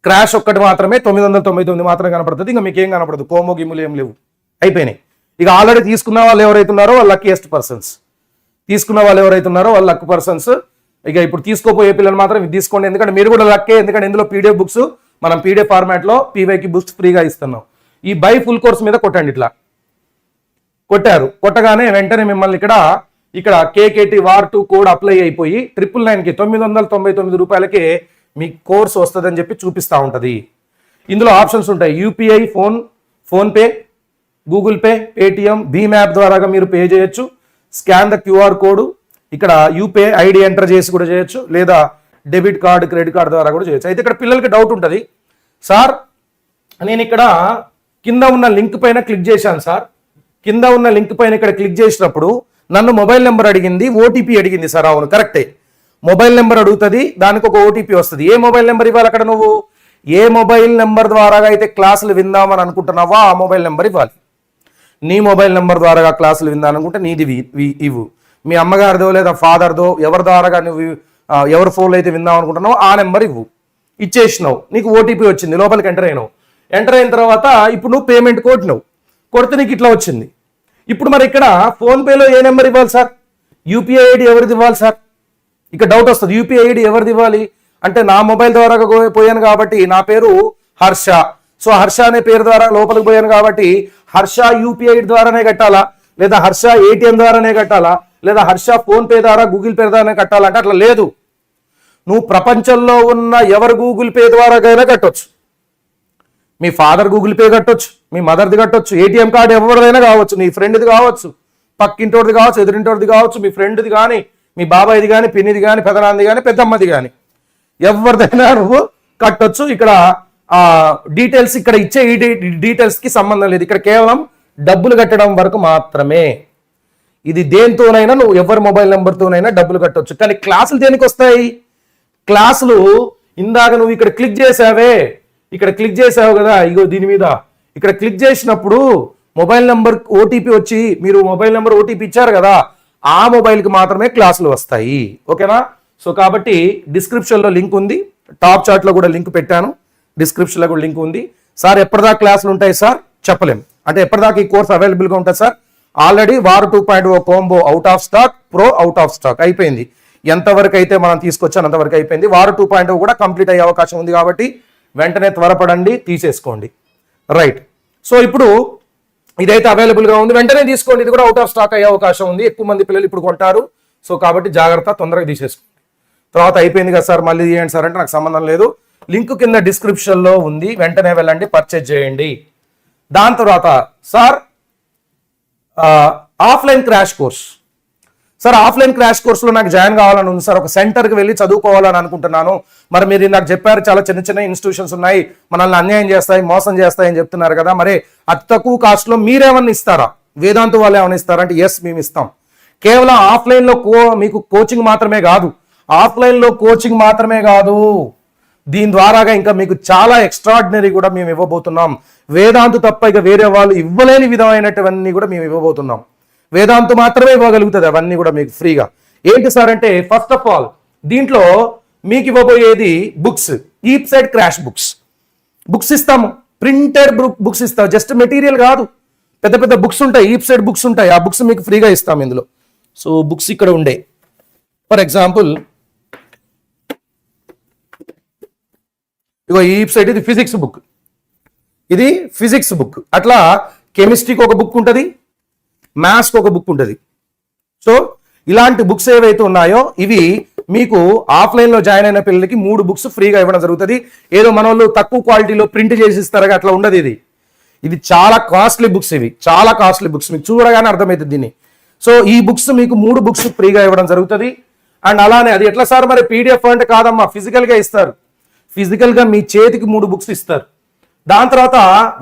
A: క్రాష్ ఒక్కటి మాత్రమే 999 మాత్రమే కనపడుతుంది. ఇంకా మీకు ఏం కనపడదు, కోమో గిమ్ములు ఏం లేవు, అయిపోయినాయి. ఇక ఆల్రెడీ తీసుకున్న వాళ్ళు ఎవరైతే ఉన్నారో వాళ్ళు లక్కీయెస్ట్ పర్సన్స్. ఇక ఇప్పుడు తీసుకోపోయే పిల్లలు మాత్రం ఇది తీసుకోండి, ఎందుకంటే మీరు కూడా లక్కే. ఎందుకంటే ఇందులో పీడిఎఫ్ బుక్స్ మనం పీడిఎఫ్ ఫార్మాట్లో PYQ బుక్స్ ఫ్రీగా ఇస్తున్నాం. ఈ బై ఫుల్ కోర్స్ మీద కొట్టండి, ఇట్లా కొట్టగానే వెంటనే మిమ్మల్ని ఇక్కడ KKT వార్ 2 కోడ్ అప్లై అయిపోయి 999కి 999 రూపాయలకే మీ కోర్స్ వస్తుందని చెప్పి చూపిస్తూ ఉంటుంది. ఇందులో ఆప్షన్స్ ఉంటాయి. UPI, PhonePe, Google pay, Paytm, భీమ్ యాప్ ద్వారా మీరు పే చేయొచ్చు. స్కాన్ ద క్యూఆర్ కోడ్, ఇక్కడ యూపీఐ ఐడి ఎంటర్ చేసి కూడా చేయొచ్చు, లేదా డెబిట్ కార్డు, క్రెడిట్ కార్డు ద్వారా కూడా చేయొచ్చు. అయితే ఇక్కడ పిల్లలకి డౌట్ ఉంటుంది, సార్ నేను ఇక్కడ కింద ఉన్న లింక్ పైన క్లిక్ చేశాను సార్, కింద ఉన్న లింక్ పైన ఇక్కడ క్లిక్ చేసినప్పుడు నన్ను మొబైల్ నెంబర్ అడిగింది, ఓటీపీ అడిగింది. సార్ అవును కరెక్టే, మొబైల్ నెంబర్ అడుగుతుంది, దానికి ఒక ఓటీపీ వస్తుంది. ఏ మొబైల్ నెంబర్ ఇవ్వాలి అక్కడ? నువ్వు ఏ మొబైల్ నెంబర్ ద్వారా అయితే క్లాసులు విందామని అనుకుంటున్నావో ఆ మొబైల్ నెంబర్ ఇవ్వాలి. నీ మొబైల్ నెంబర్ ద్వారా క్లాసులు విందామనుకుంటే నీది ఇవ్వు. మీ అమ్మగారిదో లేదా ఫాదర్దో ఎవరి ద్వారా నువ్వు ఎవరి ఫోన్లో అయితే విందాం అనుకుంటున్నావో ఆ నెంబర్ ఇవ్వు. ఇచ్చేసినావు, నీకు ఓటీపీ వచ్చింది, లోపలికి ఎంటర్ అయినావు. ఎంటర్ అయిన తర్వాత ఇప్పుడు నువ్వు పేమెంట్ కొడితే నీకు ఇట్లా వచ్చింది. ఇప్పుడు మరి ఇక్కడ ఫోన్పేలో ఏ నెంబర్ ఇవ్వాలి సార్? యూపీఐ ఐడి ఎవరిది ఇవ్వాలి సార్? ఇక్కడ డౌట్ వస్తుంది, యూపీఐ ఐడి ఎవరిది ఇవ్వాలి అంటే నా మొబైల్ ద్వారా పోయాను కాబట్టి నా పేరు హర్ష, సో హర్ష అనే పేరు ద్వారా లోపలికి పోయాను కాబట్టి హర్ష యూపీఐ ద్వారానే కట్టాలా, లేదా హర్ష ఏటీఎం ద్వారానే కట్టాలా, లేదా హర్ష ఫోన్పే ద్వారా, గూగుల్ పే ద్వారానే కట్టాలంటే అట్లా లేదు. నువ్వు ప్రపంచంలో ఉన్న ఎవరు గూగుల్ పే ద్వారాకైనా కట్టొచ్చు. మీ ఫాదర్ గూగుల్ పే కట్టొచ్చు, మీ మదర్ది కట్టొచ్చు, ఏటీఎం కార్డు ఎవరిదైనా కావచ్చు, నీ ఫ్రెండ్ది కావచ్చు, పక్కింటోడిది కావచ్చు, ఎదురింటోడిది కావచ్చు, మీ ఫ్రెండ్ది కానీ, మీ బాబాయ్ది కానీ, పిన్నిది కానీ, పెదనాన్నది కానీ, పెద్దమ్మది కానీ, ఎవరిదైనా నువ్వు కట్టొచ్చు. ఇక్కడ డీటెయిల్స్ ఇక్కడ ఇచ్చే ఈ డీటెయిల్స్కి సంబంధం లేదు. ఇక్కడ కేవలం డబ్బులు కట్టడం వరకు మాత్రమే. ఇది దేంతోనైనా నువ్వు ఎవరి మొబైల్ నెంబర్తోనైనా డబ్బులు కట్టొచ్చు. కానీ క్లాసులు దేనికి వస్తాయి? క్లాసులు ఇందాక నువ్వు ఇక్కడ క్లిక్ చేసావే, ఇక్కడ క్లిక్ చేసావు కదా, ఇగో దీని మీద ఇక్కడ క్లిక్ చేసినప్పుడు మొబైల్ నెంబర్ ఓటీపీ వచ్చి, మీరు మొబైల్ నెంబర్ ఓటీపీ ఇచ్చారు కదా, ఆ మొబైల్కి మాత్రమే క్లాసులు వస్తాయి. ఓకేనా? సో కాబట్టి డిస్క్రిప్షన్లో లింక్ ఉంది, టాప్ చార్ట్లో కూడా లింక్ పెట్టాను, డిస్క్రిప్షన్లో కూడా లింక్ ఉంది. సార్ ఎప్పటిదాకా క్లాసులు ఉంటాయి సార్? చెప్పలేం. అంటే ఎప్పటిదాకా ఈ కోర్స్ అవైలబుల్గా ఉంటుంది సార్? ఆల్రెడీ వారు 2.0 combo out of stock, pro out of stock అయిపోయింది. ఎంతవరకు అయితే మనం తీసుకొచ్చాను అంతవరకు అయిపోయింది. వారు 2.0 కూడా కంప్లీట్ అయ్యే అవకాశం ఉంది కాబట్టి వెంటనే త్వరపడండి, తీసేసుకోండి. రైట్. సో ఇప్పుడు ఇదైతే అవైలబుల్గా ఉంది, వెంటనే తీసుకోండి. ఇది కూడా అవుట్ ఆఫ్ స్టాక్ అయ్యే అవకాశం ఉంది, ఎక్కువ మంది పిల్లలు ఇప్పుడు కొంటారు. సో కాబట్టి జాగ్రత్త, తొందరగా తీసేసుకోండి. తర్వాత అయిపోయింది కదా సార్ మళ్ళీ చేయండి సార్ అంటే నాకు సంబంధం లేదు. లింక్ కింద డిస్క్రిప్షన్లో ఉంది, వెంటనే వెళ్ళండి, పర్చేజ్ చేయండి. దాని తర్వాత sir offline crash course. Sir offline crash కోర్సులో నాకు జాయిన్ కావాలని ఉంది సార్, ఒక సెంటర్కి వెళ్ళి చదువుకోవాలని అనుకుంటున్నాను. మరి మీరు నాకు చెప్పారు చాలా చిన్న చిన్న ఇన్స్టిట్యూషన్స్ ఉన్నాయి, మనల్ని అన్యాయం చేస్తాయి, మోసం చేస్తాయి అని చెప్తున్నారు కదా, మరి అతి తక్కువ కాస్ట్లో మీరేమన్నా ఇస్తారా? వేదాంతు వాళ్ళు ఏమైనా ఇస్తారా అంటే ఎస్ మేము ఇస్తాం. కేవలం ఆఫ్లైన్లో మీకు కోచింగ్ మాత్రమే కాదు, ఆఫ్లైన్లో కోచింగ్ మాత్రమే కాదు, దీని ద్వారాగా ఇంకా మీకు చాలా ఎక్స్ట్రాడినరీ కూడా మేము ఇవ్వబోతున్నాం. వేదాంతు తప్ప ఇక వేరే వాళ్ళు ఇవ్వలేని విధమైనటువన్నీ కూడా మేము ఇవ్వబోతున్నాం. వేదాంతు మాత్రమే ఇవ్వగలుగుతుంది అవన్నీ కూడా మీకు ఫ్రీగా. ఏంటి సార్ అంటే ఫస్ట్ ఆఫ్ ఆల్ దీంట్లో మీకు ఇవ్వబోయేది బుక్స్, ఈప్ సైడ్ క్రాష్ బుక్స్ ఇస్తాము, ప్రింటెడ్ బుక్స్ ఇస్తాం. జస్ట్ మెటీరియల్ కాదు, పెద్ద పెద్ద బుక్స్ ఉంటాయి, ఈప్ సైడ్ బుక్స్ ఉంటాయి, ఆ బుక్స్ మీకు ఫ్రీగా ఇస్తాం ఇందులో. సో బుక్స్ ఇక్కడ ఉండే, ఫర్ ఎగ్జాంపుల్ ఇగో ఈ సైడ్ ఇది ఫిజిక్స్ బుక్, ఇది ఫిజిక్స్ బుక్. అట్లా కెమిస్ట్రీకి ఒక బుక్ ఉంటుంది, మ్యాథ్స్కి ఒక బుక్ ఉంటుంది. సో ఇలాంటి బుక్స్ ఏవైతే ఉన్నాయో ఇవి మీకు ఆఫ్లైన్లో జాయిన్ అయిన పిల్లలకి 3 బుక్స్ ఫ్రీగా ఇవ్వడం జరుగుతుంది. ఏదో మన వాళ్ళు తక్కువ క్వాలిటీలో ప్రింట్ చేసి ఇస్తారుగా అట్లా ఉండదు. ఇది చాలా కాస్ట్లీ బుక్స్, ఇవి చాలా కాస్ట్లీ బుక్స్, మీకు చూడగానే అర్థమవుతుంది దీన్ని. సో ఈ బుక్స్ మీకు 3 బుక్స్ ఫ్రీగా ఇవ్వడం జరుగుతుంది. అండ్ అలానే అది ఎట్లా సార్ మరి పీడిఎఫ్ అంటే కాదమ్మా, ఫిజికల్గా ఇస్తారు. ఫిజికల్గా మీ చేతికి 3 బుక్స్ ఇస్తారు. దాని తర్వాత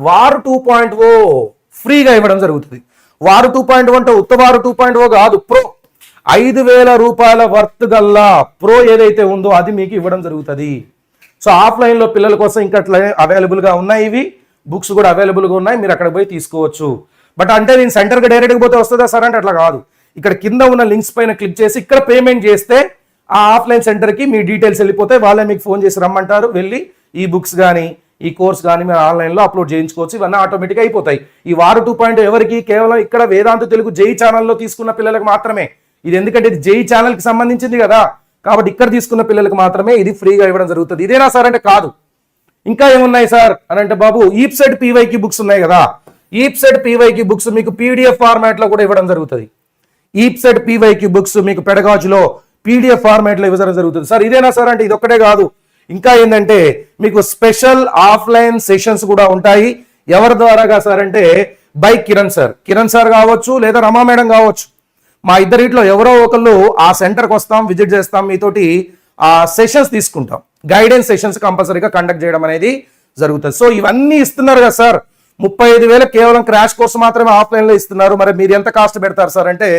A: వారు 2.0 ఫ్రీగా ఇవ్వడం జరుగుతుంది. వారు 2.0 అంటే ఉత్తవారు 2.0 కాదు, ప్రో 5,000 రూపాయల వర్త్ గల్లా ప్రో ఏదైతే ఉందో అది మీకు ఇవ్వడం జరుగుతుంది. సో ఆఫ్లైన్లో పిల్లల కోసం ఇంకా అట్లా అవైలబుల్గా ఉన్నాయి, ఇవి బుక్స్ కూడా అవైలబుల్గా ఉన్నాయి, మీరు అక్కడ పోయి తీసుకోవచ్చు. బట్ అంటే నేను సెంటర్కి డైరెక్ట్గా పోతే వస్తుందా సార్ అంటే అట్లా కాదు. ఇక్కడ కింద ఉన్న లింక్స్ పైన క్లిక్ చేసి ఇక్కడ పేమెంట్ చేస్తే ఆ ఆఫ్లైన్ సెంటర్కి మీ డీటెయిల్స్ వెళ్ళిపోతాయి, వాళ్ళే మీకు ఫోన్ చేసి రమ్మంటారు, వెళ్ళి ఈ బుక్స్ కానీ ఈ కోర్స్ కానీ మీరు ఆన్లైన్లో అప్లోడ్ చేయించుకోవచ్చు. ఇవన్నీ ఆటోమేటిక్గా అయిపోతాయి. ఈ వారు 2.0 ఎవరికి? కేవలం ఇక్కడ వేదాంతు తెలుగు జై ఛానల్లో తీసుకున్న పిల్లలకు మాత్రమే. ఇది ఎందుకంటే ఇది జై ఛానల్కి సంబంధించింది కదా, కాబట్టి ఇక్కడ తీసుకున్న పిల్లలకు మాత్రమే ఇది ఫ్రీగా ఇవ్వడం జరుగుతుంది. ఇదేనా సార్ అంటే కాదు, ఇంకా ఏమున్నాయి సార్ అని అంటే బాబు ఈప్సెట్ పీవైకి బుక్స్ ఉన్నాయి కదా, ఈప్సెట్ పీవైకి బుక్స్ మీకు పీడిఎఫ్ ఫార్మాట్లో కూడా ఇవ్వడం జరుగుతుంది. ఈప్సెట్ పీవైకి బుక్స్ మీకు పెడగాజులో పీడిఎఫ్ ఫార్మాట్లో ఇవ్వడం జరుగుతుంది. సార్ ఇదేనా సార్ అంటే ఇది ఒక్కటే కాదు, ఇంకా ఏంటంటే మీకు స్పెషల్ ఆఫ్లైన్ సెషన్స్ కూడా ఉంటాయి. ఎవరి ద్వారాగా సార్ అంటే బై కిరణ్ సార్ కావచ్చు లేదా రమా మేడం కావచ్చు. మా ఇద్దరిట్లో ఎవరో ఒకళ్ళు ఆ సెంటర్కి వస్తాం, విజిట్ చేస్తాం, మీతోటి ఆ సెషన్స్ తీసుకుంటాం. గైడెన్స్ సెషన్స్ కంపల్సరీగా కండక్ట్ చేయడం అనేది జరుగుతుంది. సో ఇవన్నీ ఇస్తున్నారు కదా సార్, 35,000 కేవలం క్రాష్ కోర్స్ మాత్రమే ఆఫ్లైన్లో ఇస్తున్నారు. మరి మీరు ఎంత కాస్ట్ పెడతారు సార్ అంటే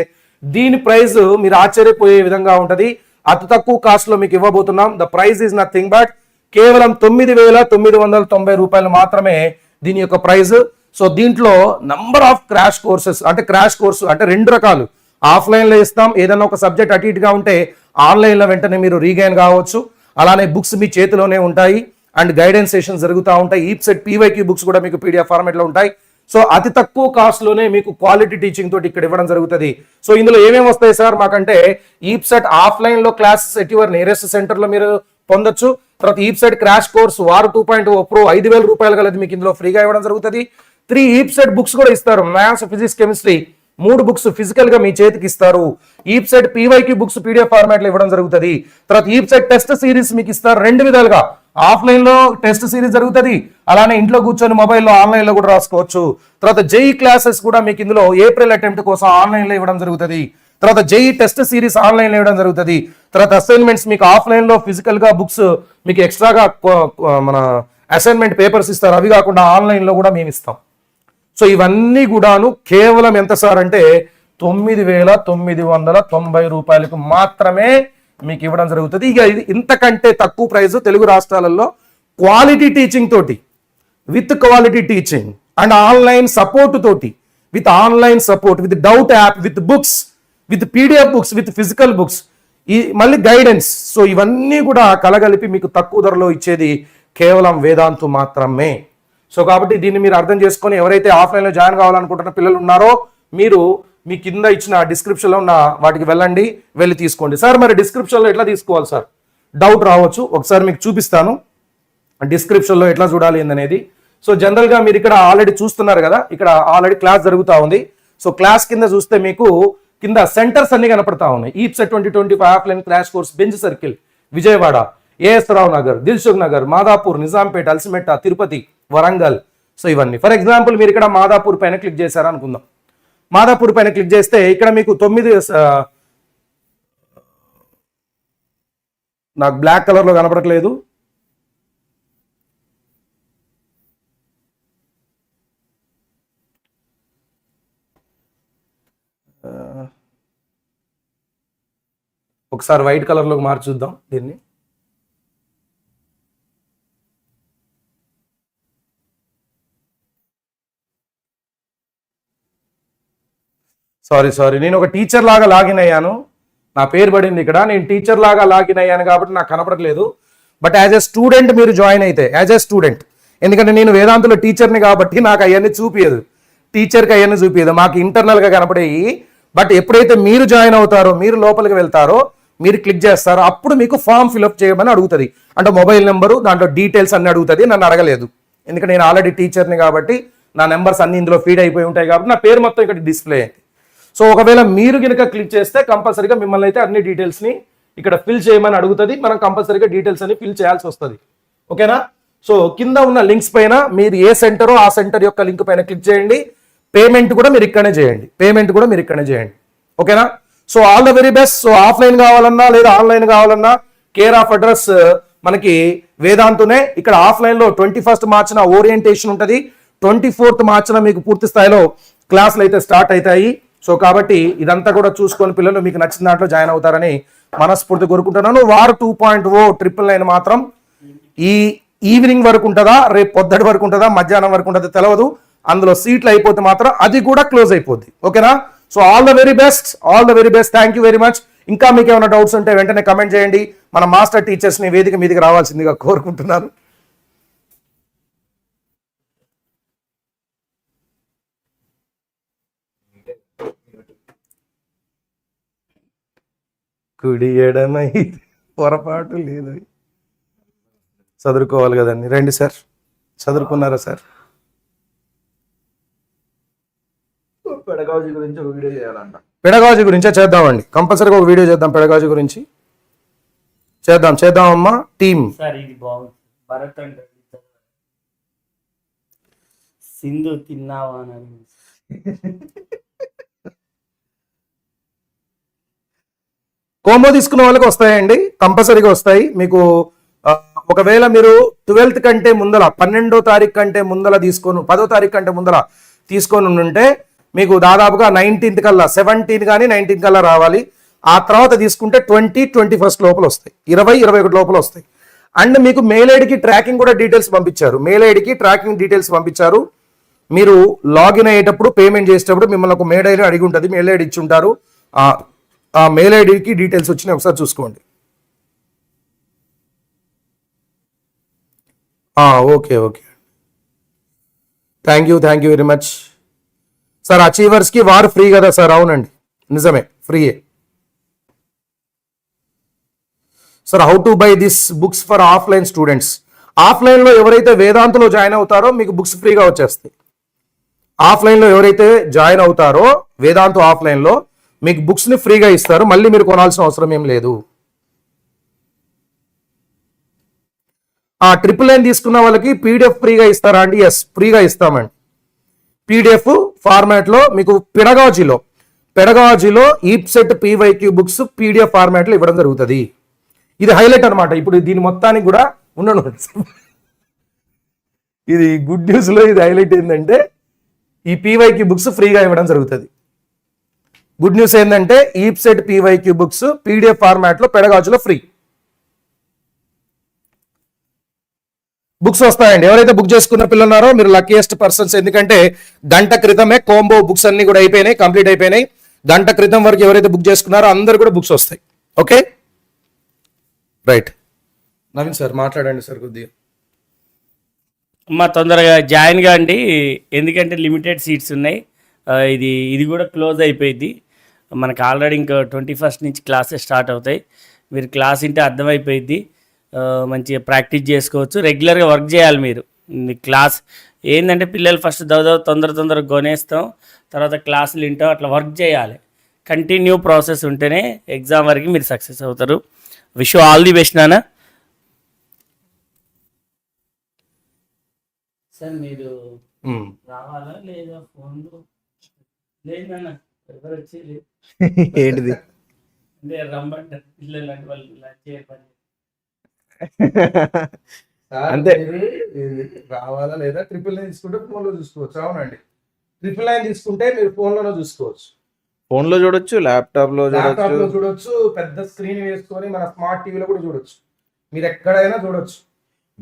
A: దీని ప్రైస్ మీరు ఆశ్చర్యపోయే విధంగా ఉంటుంది. అతి తక్కువ కాస్ట్లో మీకు ఇవ్వబోతున్నాం. The price is nothing but కేవలం 9,990 రూపాయలు మాత్రమే దీని యొక్క ప్రైస్. సో దీంట్లో నంబర్ ఆఫ్ క్రాష్ కోర్సెస్ అంటే క్రాష్ కోర్సు అంటే 2 రకాలు. ఆఫ్లైన్లో ఇస్తాం, ఏదైనా ఒక సబ్జెక్ట్ అటు ఇటుగా ఉంటే ఆన్లైన్లో వెంటనే మీరు రీగైన్ కావచ్చు. అలానే బుక్స్ మీ చేతిలోనే ఉంటాయి అండ్ గైడెన్స్ సెషన్స్ జరుగుతూ ఉంటాయి. ఈప్సెట్ పీవైక్యూ బుక్స్ కూడా మీకు పీడిఎఫ్ ఫార్మేట్లో ఉంటాయి. సో అతి తక్కువ కాస్ట్లోనే మీకు క్వాలిటీ టీచింగ్ తోటి ఇక్కడ ఇవ్వడం జరుగుతుంది. సో ఇందులో ఏమేమి వస్తాయి సార్ మాకంటే ఈప్సెట్ ఆఫ్లైన్లో క్లాసెస్ ఎట్ యువర్ నియరెస్ట్ సెంటర్లో మీరు పొందొచ్చు. తర్వాత ఈప్సెట్ క్రాష్ కోర్స్ వారు 2.0 ప్రో 5,000 రూపాయలు గలది మీకు ఇందులో ఫ్రీగా ఇవ్వడం జరుగుతుంది. 3 ఈప్సెట్ బుక్స్ కూడా ఇస్తారు. Maths, physics, chemistry 3 books physical గా మీ చేతికి ఇస్తారు. EAPCET PYQ books PDF format లో ఇవ్వడం జరుగుతుంది. తర్వాత ఈప్సెట్ టెస్ట్ సిరీస్ మీకు ఇస్తారు 2 విధాలుగా. ఆఫ్లైన్ లో టెస్ట్ సిరీస్ జరుగుతుంది, అలానే ఇంట్లో కూర్చొని మొబైల్లో ఆన్లైన్ లో కూడా రాసుకోవచ్చు. తర్వాత జేఈ క్లాసెస్ కూడా మీకు ఇందులో ఏప్రిల్ అటెంప్ట్ కోసం ఆన్లైన్ లో ఇవ్వడం జరుగుతుంది. తర్వాత జేఈ టెస్ట్ సిరీస్ ఆన్లైన్ లో ఇవ్వడం జరుగుతుంది. తర్వాత అసైన్మెంట్స్ మీకు ఆఫ్లైన్ లో ఫిజికల్ గా బుక్స్ మీకు ఎక్స్ట్రాగా మన అసైన్మెంట్ పేపర్స్ ఇస్తారు. అవి కాకుండా ఆన్లైన్ లో కూడా మేము ఇస్తాం. సో ఇవన్నీ కూడాను కేవలం ఎంత సార్ అంటే 9,990 రూపాయలకు మాత్రమే మీకు ఇవ్వడం జరుగుతుంది. ఇక ఇంతకంటే తక్కువ ప్రైస్ తెలుగు రాష్ట్రాలలో క్వాలిటీ టీచింగ్ తోటి, with quality teaching and online support తోటి, with online support, with doubt app, with books, with PDF books, with physical books, ఈ మళ్ళీ గైడెన్స్. సో ఇవన్నీ కూడా కలగలిపి మీకు తక్కువ ధరలో ఇచ్చేది కేవలం వేదాంతు మాత్రమే. సో కాబట్టి దీన్ని మీరు అర్థం చేసుకొని ఎవరైతే ఆఫ్లైన్లో జాయిన్ కావాలనుకుంటున్న పిల్లలు ఉన్నారో మీరు మీ కింద ఇచ్చిన డిస్క్రిప్షన్లో ఉన్న వాటికి వెళ్ళండి, వెళ్ళి తీసుకోండి. సార్ మరి డిస్క్రిప్షన్లో ఎట్లా తీసుకోవాలి సార్ డౌట్ రావచ్చు, ఒకసారి మీకు చూపిస్తాను డిస్క్రిప్షన్లో ఎట్లా చూడాలి అనేది. సో జనరల్గా మీరు ఇక్కడ ఆల్రెడీ చూస్తున్నారు కదా, ఇక్కడ ఆల్రెడీ క్లాస్ జరుగుతూ ఉంది. సో క్లాస్ కింద చూస్తే మీకు కింద సెంటర్స్ అన్ని కనపడతా ఉన్నాయి. EAPCET 2025 offline crash course Benz circle, Vijayawada, A S Rao Nagar, Dilsukh Nagar, Madhapur, Nizampet, అల్సిమెట్ట, తిరుపతి, వరంగల్. సో ఇవన్నీ ఫర్ ఎగ్జాంపుల్ మీరు ఇక్కడ మాదాపూర్ పైన క్లిక్ చేశారు అనుకుందాం. మాదాపూర్ పైన క్లిక్ చేస్తే ఇక్కడ మీకు 9 నాకు బ్లాక్ కలర్లో కనపడట్లేదు. ఒకసారి వైట్ కలర్లోకి మార్చి చూద్దాం దీన్ని. సారీ నేను ఒక టీచర్ లాగా లాగిన్ అయ్యాను, నా పేరు పడింది ఇక్కడ, నేను టీచర్ లాగా లాగిన్ అయ్యాను కాబట్టి నాకు కనపడట్లేదు. బట్ యాజ్ ఎ స్టూడెంట్ మీరు జాయిన్ అయితే, యాజ్ ఎ స్టూడెంట్, ఎందుకంటే నేను వేదాంతులో టీచర్ని కాబట్టి నాకు అవన్నీ చూపించదు, టీచర్కి అవన్నీ చూపించదు, మాకు ఇంటర్నల్గా కనపడేవి. బట్ ఎప్పుడైతే మీరు జాయిన్ అవుతారో, మీరు లోపలికి వెళ్తారో, మీరు క్లిక్ చేస్తారో అప్పుడు మీకు ఫామ్ ఫిల్అప్ చేయమని అడుగుతుంది. అంటే మొబైల్ నెంబరు, దాంట్లో డీటెయిల్స్ అన్ని అడుగుతుంది. నన్ను అడగలేదు, ఎందుకంటే నేను ఆల్రెడీ టీచర్ని కాబట్టి నా నెంబర్స్ అన్ని ఇందులో ఫీడ్ అయిపోయి ఉంటాయి కాబట్టి నా పేరు మొత్తం ఇక్కడ డిస్ప్లే అయింది. సో ఒకవేళ మీరు కనుక క్లిక్ చేస్తే కంపల్సరీగా మిమ్మల్ని అయితే అన్ని డీటెయిల్స్ని ఇక్కడ ఫిల్ చేయమని అడుగుతుంది. మనం కంపల్సరీగా డీటెయిల్స్ అన్ని ఫిల్ చేయాల్సి వస్తుంది. ఓకేనా? సో కింద ఉన్న లింక్స్ పైన మీరు ఏ సెంటరో ఆ సెంటర్ యొక్క లింక్ పైన క్లిక్ చేయండి. పేమెంట్ కూడా మీరు ఇక్కడనే చేయండి. ఓకేనా? So all the very best. So offline కావాలన్నా లేదా ఆన్లైన్ కావాలన్నా కేర్ ఆఫ్ అడ్రస్ మనకి వేదాంతునే. ఇక్కడ ఆఫ్లైన్లో 21 మార్చిన ఓరియంటేషన్ ఉంటుంది, 24th మార్చిన మీకు పూర్తి స్థాయిలో క్లాసులు అయితే స్టార్ట్ అవుతాయి. సో కాబట్టి ఇదంతా కూడా చూసుకొని పిల్లలు మీకు నచ్చిన దాంట్లో జాయిన్ అవుతారని మనస్ఫూర్తి కోరుకుంటున్నాను. వారు 2.0 999 మాత్రం ఈ ఈవినింగ్ వరకు ఉంటుందా, రేపు పొద్దుటి వరకు ఉంటుందా, మధ్యాహ్నం వరకు ఉంటుందో తెలియదు. అందులో సీట్లు అయిపోతే మాత్రం అది కూడా క్లోజ్ అయిపోద్ది. ఓకేనా? So all the very best. Thank you very much. ఇంకా మీకు ఏమైనా డౌట్స్ ఉంటే వెంటనే కమెంట్ చేయండి. మన మాస్టర్ టీచర్స్ని వేదిక మీదకి రావాల్సిందిగా కోరుకుంటున్నాను. కుడి ఎడమై పొరపాటు లేదు, చదువుకోవాలి కదండి. రండి సార్, చదువుకున్నారా సార్?
C: పెడగాజీ గురించి ఒక వీడియో చేయాలంట.
A: పెడగాజీ గురించే చేద్దామండి, కంపల్సరీగా ఒక వీడియో చేద్దాం పెడగాజీ గురించి. చేద్దాం అమ్మా టీమ్.
B: సార్ ఇది బాగుంది. భరత్ అంటే సింధు తిన్నావా అని అడిగింది.
A: కోంబో తీసుకున్న వాళ్ళకి వస్తాయండి, కంపల్సరీగా వస్తాయి మీకు. ఒకవేళ మీరు 12th కంటే ముందల 12వ తారీఖు కంటే ముందల తీసుకొని 10వ తారీఖు కంటే ముందల తీసుకొని ఉంటే మీకు దాదాపుగా 19th కల్లా 17 కానీ 19 కల్లా రావాలి. ఆ తర్వాత తీసుకుంటే 20-21 లోపల వస్తాయి, 20-21 లోపల వస్తాయి. అండ్ మీకు మెయిల్ ఐడికి ట్రాకింగ్ కూడా డీటెయిల్స్ పంపించారు, మెయిల్ ఐడికి ట్రాకింగ్ డీటెయిల్స్ పంపించారు. మీరు లాగిన్ అయ్యేటప్పుడు పేమెంట్ చేసేటప్పుడు మిమ్మల్ని ఒక మెయిల్ ఐడి అడిగి ఉంటుంది, మెయిల్ ఐడి ఇచ్చి ఉంటారు. ఆ మెయిల్ ఐడికి డీటెయిల్స్ వచ్చినాయి, ఒకసారి చూసుకోండి. Okay thank you very much sir. అచీవర్స్కి వారు ఫ్రీ కదా సార్? అవునండి, నిజమే, ఫ్రీయే sir. How to buy this books for offline students? ఆఫ్లైన్లో ఎవరైతే వేదాంతలో జాయిన్ అవుతారో మీకు బుక్స్ ఫ్రీగా వచ్చేస్తాయి. ఆఫ్లైన్లో ఎవరైతే జాయిన్ అవుతారో వేదాంత ఆఫ్లైన్లో మీకు బుక్స్ని ఫ్రీగా ఇస్తారు, మళ్ళీ మీరు కొనాల్సిన అవసరం ఏం లేదు. ట్రిపుల్9 తీసుకున్న వాళ్ళకి పీడిఎఫ్ ఫ్రీగా ఇస్తారా అండి? ఎస్, ఫ్రీగా ఇస్తామండి. పీడిఎఫ్ ఫార్మాట్లో మీకు పెడగాజీలో ఈప్సెట్ పీవైక్యూ బుక్స్ పీడిఎఫ్ ఫార్మాట్లో ఇవ్వడం జరుగుతుంది. ఇది హైలైట్ అనమాట. ఇప్పుడు దీని మొత్తానికి కూడా ఉండను, ఇది గుడ్ న్యూస్లో ఇది హైలైట్ ఏంటంటే ఈ పీవైక్యూ బుక్స్ ఫ్రీగా ఇవ్వడం జరుగుతుంది. గుడ్ న్యూస్ ఏంటంటే ఈప్సెట్ పీవైక్యూ బుక్స్ పీడిఎఫ్ ఫార్మాట్లో పెడగాజులో ఫ్రీ బుక్స్ వస్తాయండి. ఎవరైతే బుక్ చేసుకున్న పిల్లలు ఉన్నారో మీరు లక్కీయెస్ట్ పర్సన్స్, ఎందుకంటే గంట క్రితమే కోంబో బుక్స్ అన్ని కూడా అయిపోయినాయి, కంప్లీట్ అయిపోయినాయి. గంట క్రితం వరకు ఎవరైతే బుక్ చేసుకున్నారో అందరు కూడా బుక్స్ వస్తాయి. Okay right. నవీన్ సార్ మాట్లాడండి సార్ కొద్దిగా.
B: అమ్మ తొందరగా జాయిన్ కాండి, ఎందుకంటే లిమిటెడ్ సీట్స్ ఉన్నాయి. ఇది కూడా క్లోజ్ అయిపోయింది. మనకు ఆల్రెడీ ఇంకా 21st నుంచి క్లాసెస్ స్టార్ట్ అవుతాయి. మీరు క్లాస్ వింటే అర్థమైపోయింది, మంచిగా ప్రాక్టీస్ చేసుకోవచ్చు. రెగ్యులర్గా వర్క్ చేయాలి మీరు. క్లాస్ ఏంటంటే పిల్లలు ఫస్ట్ తొందరగా కొనేస్తాం, తర్వాత క్లాసులు వింటాం, అట్లా వర్క్ చేయాలి. కంటిన్యూ ప్రాసెస్ ఉంటేనే ఎగ్జామ్ వరకు మీరు సక్సెస్ అవుతారు. Wish you all the best నాన్న. సార్ మీరు రావాలా లేదా? ఫోన్లో లేదు నాన్న, ఎవరు వచ్చేది
C: ఏంటిది
B: అంటే రమ్మంటారు పిల్లలు, అంటే వాళ్ళు పని
A: అంతే. రావాలా లేదా? 999 తీసుకుంటే ఫోన్లో చూసుకోవచ్చు. అవునండి, 999 తీసుకుంటే మీరు ఫోన్లోనే చూసుకోవచ్చు.
C: ఫోన్లో చూడొచ్చు, ల్యాప్టాప్లో
A: చూడొచ్చు, పెద్ద స్క్రీన్ వేసుకొని మన స్మార్ట్ టీవీలో కూడా చూడొచ్చు, మీరు ఎక్కడైనా చూడొచ్చు.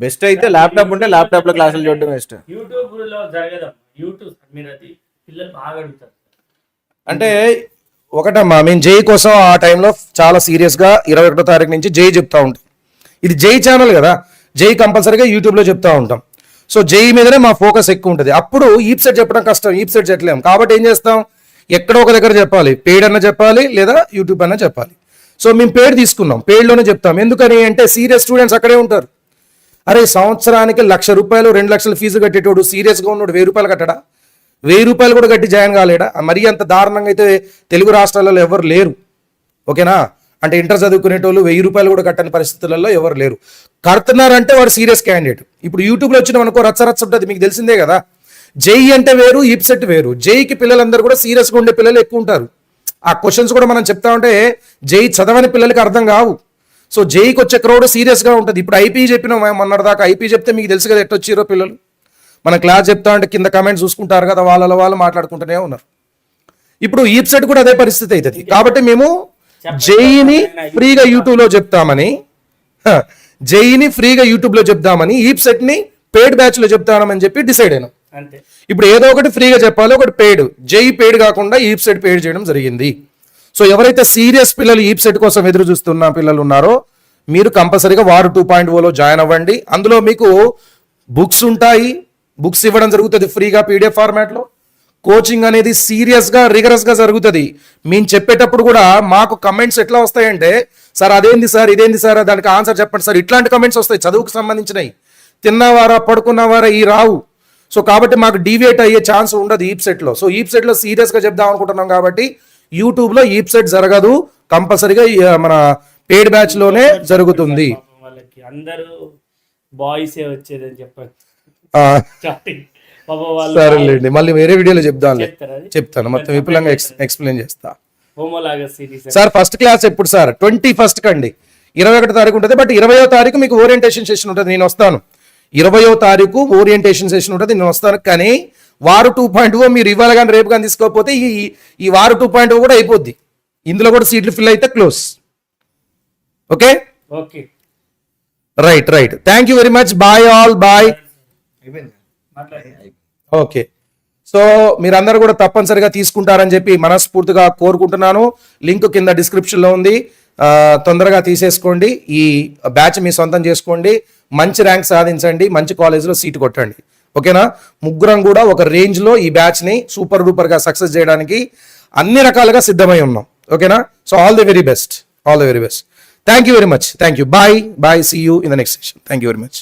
C: బెస్ట్ అయితే ల్యాప్టాప్ ఉంటే ల్యాప్టాప్లో క్లాసులు చూడడం బెస్ట్.
B: యూట్యూబ్లో జరగదు, యూట్యూబ్ మీరు అది పిల్లలు బాగా అడుగుతారు.
A: అంటే ఒకటమ్మా, మేము జై కోసం ఆ టైంలో చాలా సీరియస్గా 21వ తారీఖు నుంచి జై చెప్తా ఉంటాం. ఇది జై ఛానల్ కదా, జై కంపల్సరీగా యూట్యూబ్లో చెప్తా ఉంటాం. సో జై మీదనే మా ఫోకస్ ఎక్కువ ఉంటుంది. అప్పుడు ఈప్సెట్ చెప్పడం కష్టం, ఈప్సెట్ చెప్పలేము. కాబట్టి ఏం చేస్తాం, ఎక్కడో ఒక దగ్గర చెప్పాలి, పెయిడ్ అన్న చెప్పాలి లేదా యూట్యూబ్ అన్న చెప్పాలి. సో మేము పెయిడ్ తీసుకున్నాం, పెయిడ్లోనే చెప్తాం. ఎందుకని అంటే సీరియస్ స్టూడెంట్స్ అక్కడే ఉంటారు. అరే సంవత్సరానికి 1,00,000 రూపాయలు 2 లక్షల ఫీజు కట్టేటోడు సీరియస్గా ఉన్నాడు 1000 రూపాయలు కట్టడా? 1000 రూపాయలు కూడా కట్టి జాయిన్ కాలేడా? మరీ అంత దారుణంగా అయితే తెలుగు రాష్ట్రాలలో ఎవరు లేరు. ఓకేనా? అంటే ఇంటర్ చదువుకునేటోళ్ళు 1000 రూపాయలు కూడా కట్టని పరిస్థితులలో ఎవరు లేరు. కడుతున్నారంటే వాడు సీరియస్ క్యాండిడేట్. ఇప్పుడు యూట్యూబ్లో వచ్చిన అనుకో రచ్చ ఉంటుంది, మీకు తెలిసిందే కదా. జై అంటే వేరు, ఈప్సెట్ వేరు. జైకి పిల్లలందరూ కూడా సీరియస్గా ఉండే పిల్లలు ఎక్కువ ఉంటారు. ఆ క్వశ్చన్స్ కూడా మనం చెప్తా ఉంటే జై చదవని పిల్లలకి అర్థం కావు. సో జైకి వచ్చే క్రౌడ్ సీరియస్గా ఉంటుంది. ఇప్పుడు ఐపీ చెప్పినాం మొన్నటిదాకా, ఐపీ చెప్తే మీకు తెలుసు కదా ఎట్టొచ్చిరో పిల్లలు. మన క్లాస్ చెప్తా ఉంటే కింద కమెంట్స్ చూసుకుంటారు కదా, వాళ్ళు మాట్లాడుకుంటూనే ఉన్నారు. ఇప్పుడు ఈప్సెట్ కూడా అదే పరిస్థితి అవుతుంది. కాబట్టి మేము జైని ఫ్రీగా యూట్యూబ్లో చెప్తామని ఈప్సెట్ని పెయిడ్ బ్యాచ్లో చెప్తామని చెప్పి డిసైడ్ అయినాం. ఇప్పుడు ఏదో ఒకటి ఫ్రీగా చెప్పాలి, ఒకటి పెయిడ్. జై పెయిడ్ కాకుండా ఈప్సెట్ పెయిడ్ చేయడం జరిగింది. సో ఎవరైతే సీరియస్ పిల్లలు ఈప్సెట్ కోసం ఎదురు చూస్తున్న పిల్లలు ఉన్నారో మీరు కంపల్సరీగా వారు 2.0లో జాయిన్ అవ్వండి. అందులో మీకు బుక్స్ ఉంటాయి, బుక్స్ ఇవ్వడం జరుగుతుంది ఫ్రీగా పీడిఎఫ్ ఫార్మాట్లో. కోచింగ్ అనేది సీరియస్గా రిగరస్గా జరుగుతుంది. మేము చెప్పేటప్పుడు కూడా మాకు కమెంట్స్ ఎట్లా వస్తాయంటే, సార్ అదేంది సార్, ఇదేంది సార్, దానికి ఆన్సర్ చెప్పండి సార్, ఇట్లాంటి కమెంట్స్ వస్తాయి. చదువుకు సంబంధించినవి, తిన్నవారా పడుకున్నవారా ఈ రావు. సో కాబట్టి మాకు డీవియేట్ అయ్యే ఛాన్స్ ఉండదు ఈప్సెట్లో. సో ఈప్సెట్లో సీరియస్గా చెప్దాం అనుకుంటున్నాం కాబట్టి యూట్యూబ్లో ఈప్సెట్ జరగదు. కంపల్సరీగా మన పెయిడ్ బ్యాచ్ లోనే జరుగుతుంది.
B: పాపం వాళ్ళకి అందరూ బాయ్సే వచ్చేదని చెప్పారు
A: ఆ,
B: స్టార్టింగ్. పాపం వాళ్ళు
A: సరేలేండి, మళ్ళీ వేరే వీడియోలో చెప్దాంలే,
B: చెప్తారా అది?
A: చెప్తాను మొత్తం విపులంగా ఎక్స్ప్లెయిన్ చేస్తా.
B: హోమోలాగా సిరీస్
A: సార్ ఫస్ట్ క్లాస్ ఎప్పుడు సార్? 21st కండి, 21 తారీఖు ఉంటుంది. బట్ 20వ తారీఖు మీకు ఓరియంటేషన్ సెషన్ ఉంటుంది, నేను వస్తాను. 20వ తారీఖు ఓరియంటేషన్ సెషన్ ఉంటుంది, నేను వస్తాను. కానీ వారు 2.0 మీరు ఇవాళ కానీ రేపు కానీ తీసుకోకపోతే ఈ వారు 2.0 కూడా అయిపోద్ది. ఇందులో కూడా సీట్లు ఫిల్ అయితే close. Okay
B: okay
A: right right, thank you very much, bye all, bye. Okay, so మీరందరూ కూడా తప్పనిసరిగా తీసుకుంటారని చెప్పి మనస్ఫూర్తిగా కోరుకుంటున్నాను. లింక్ కింద డిస్క్రిప్షన్ లో ఉంది, తొందరగా తీసేసుకోండి. ఈ బ్యాచ్ మీ సొంతం చేసుకోండి, మంచి ర్యాంక్ సాధించండి, మంచి కాలేజీలో సీట్ కొట్టండి. ఓకేనా? ముగ్గురం కూడా ఒక రేంజ్ లో ఈ బ్యాచ్ ని సూపర్ డూపర్ గా సక్సెస్ చేయడానికి అన్ని రకాలుగా సిద్ధమై ఉన్నాం. ఓకేనా? So all the very best, all the very best. Thank you very much, thank you, bye bye, see you in the next session. Thank you very much.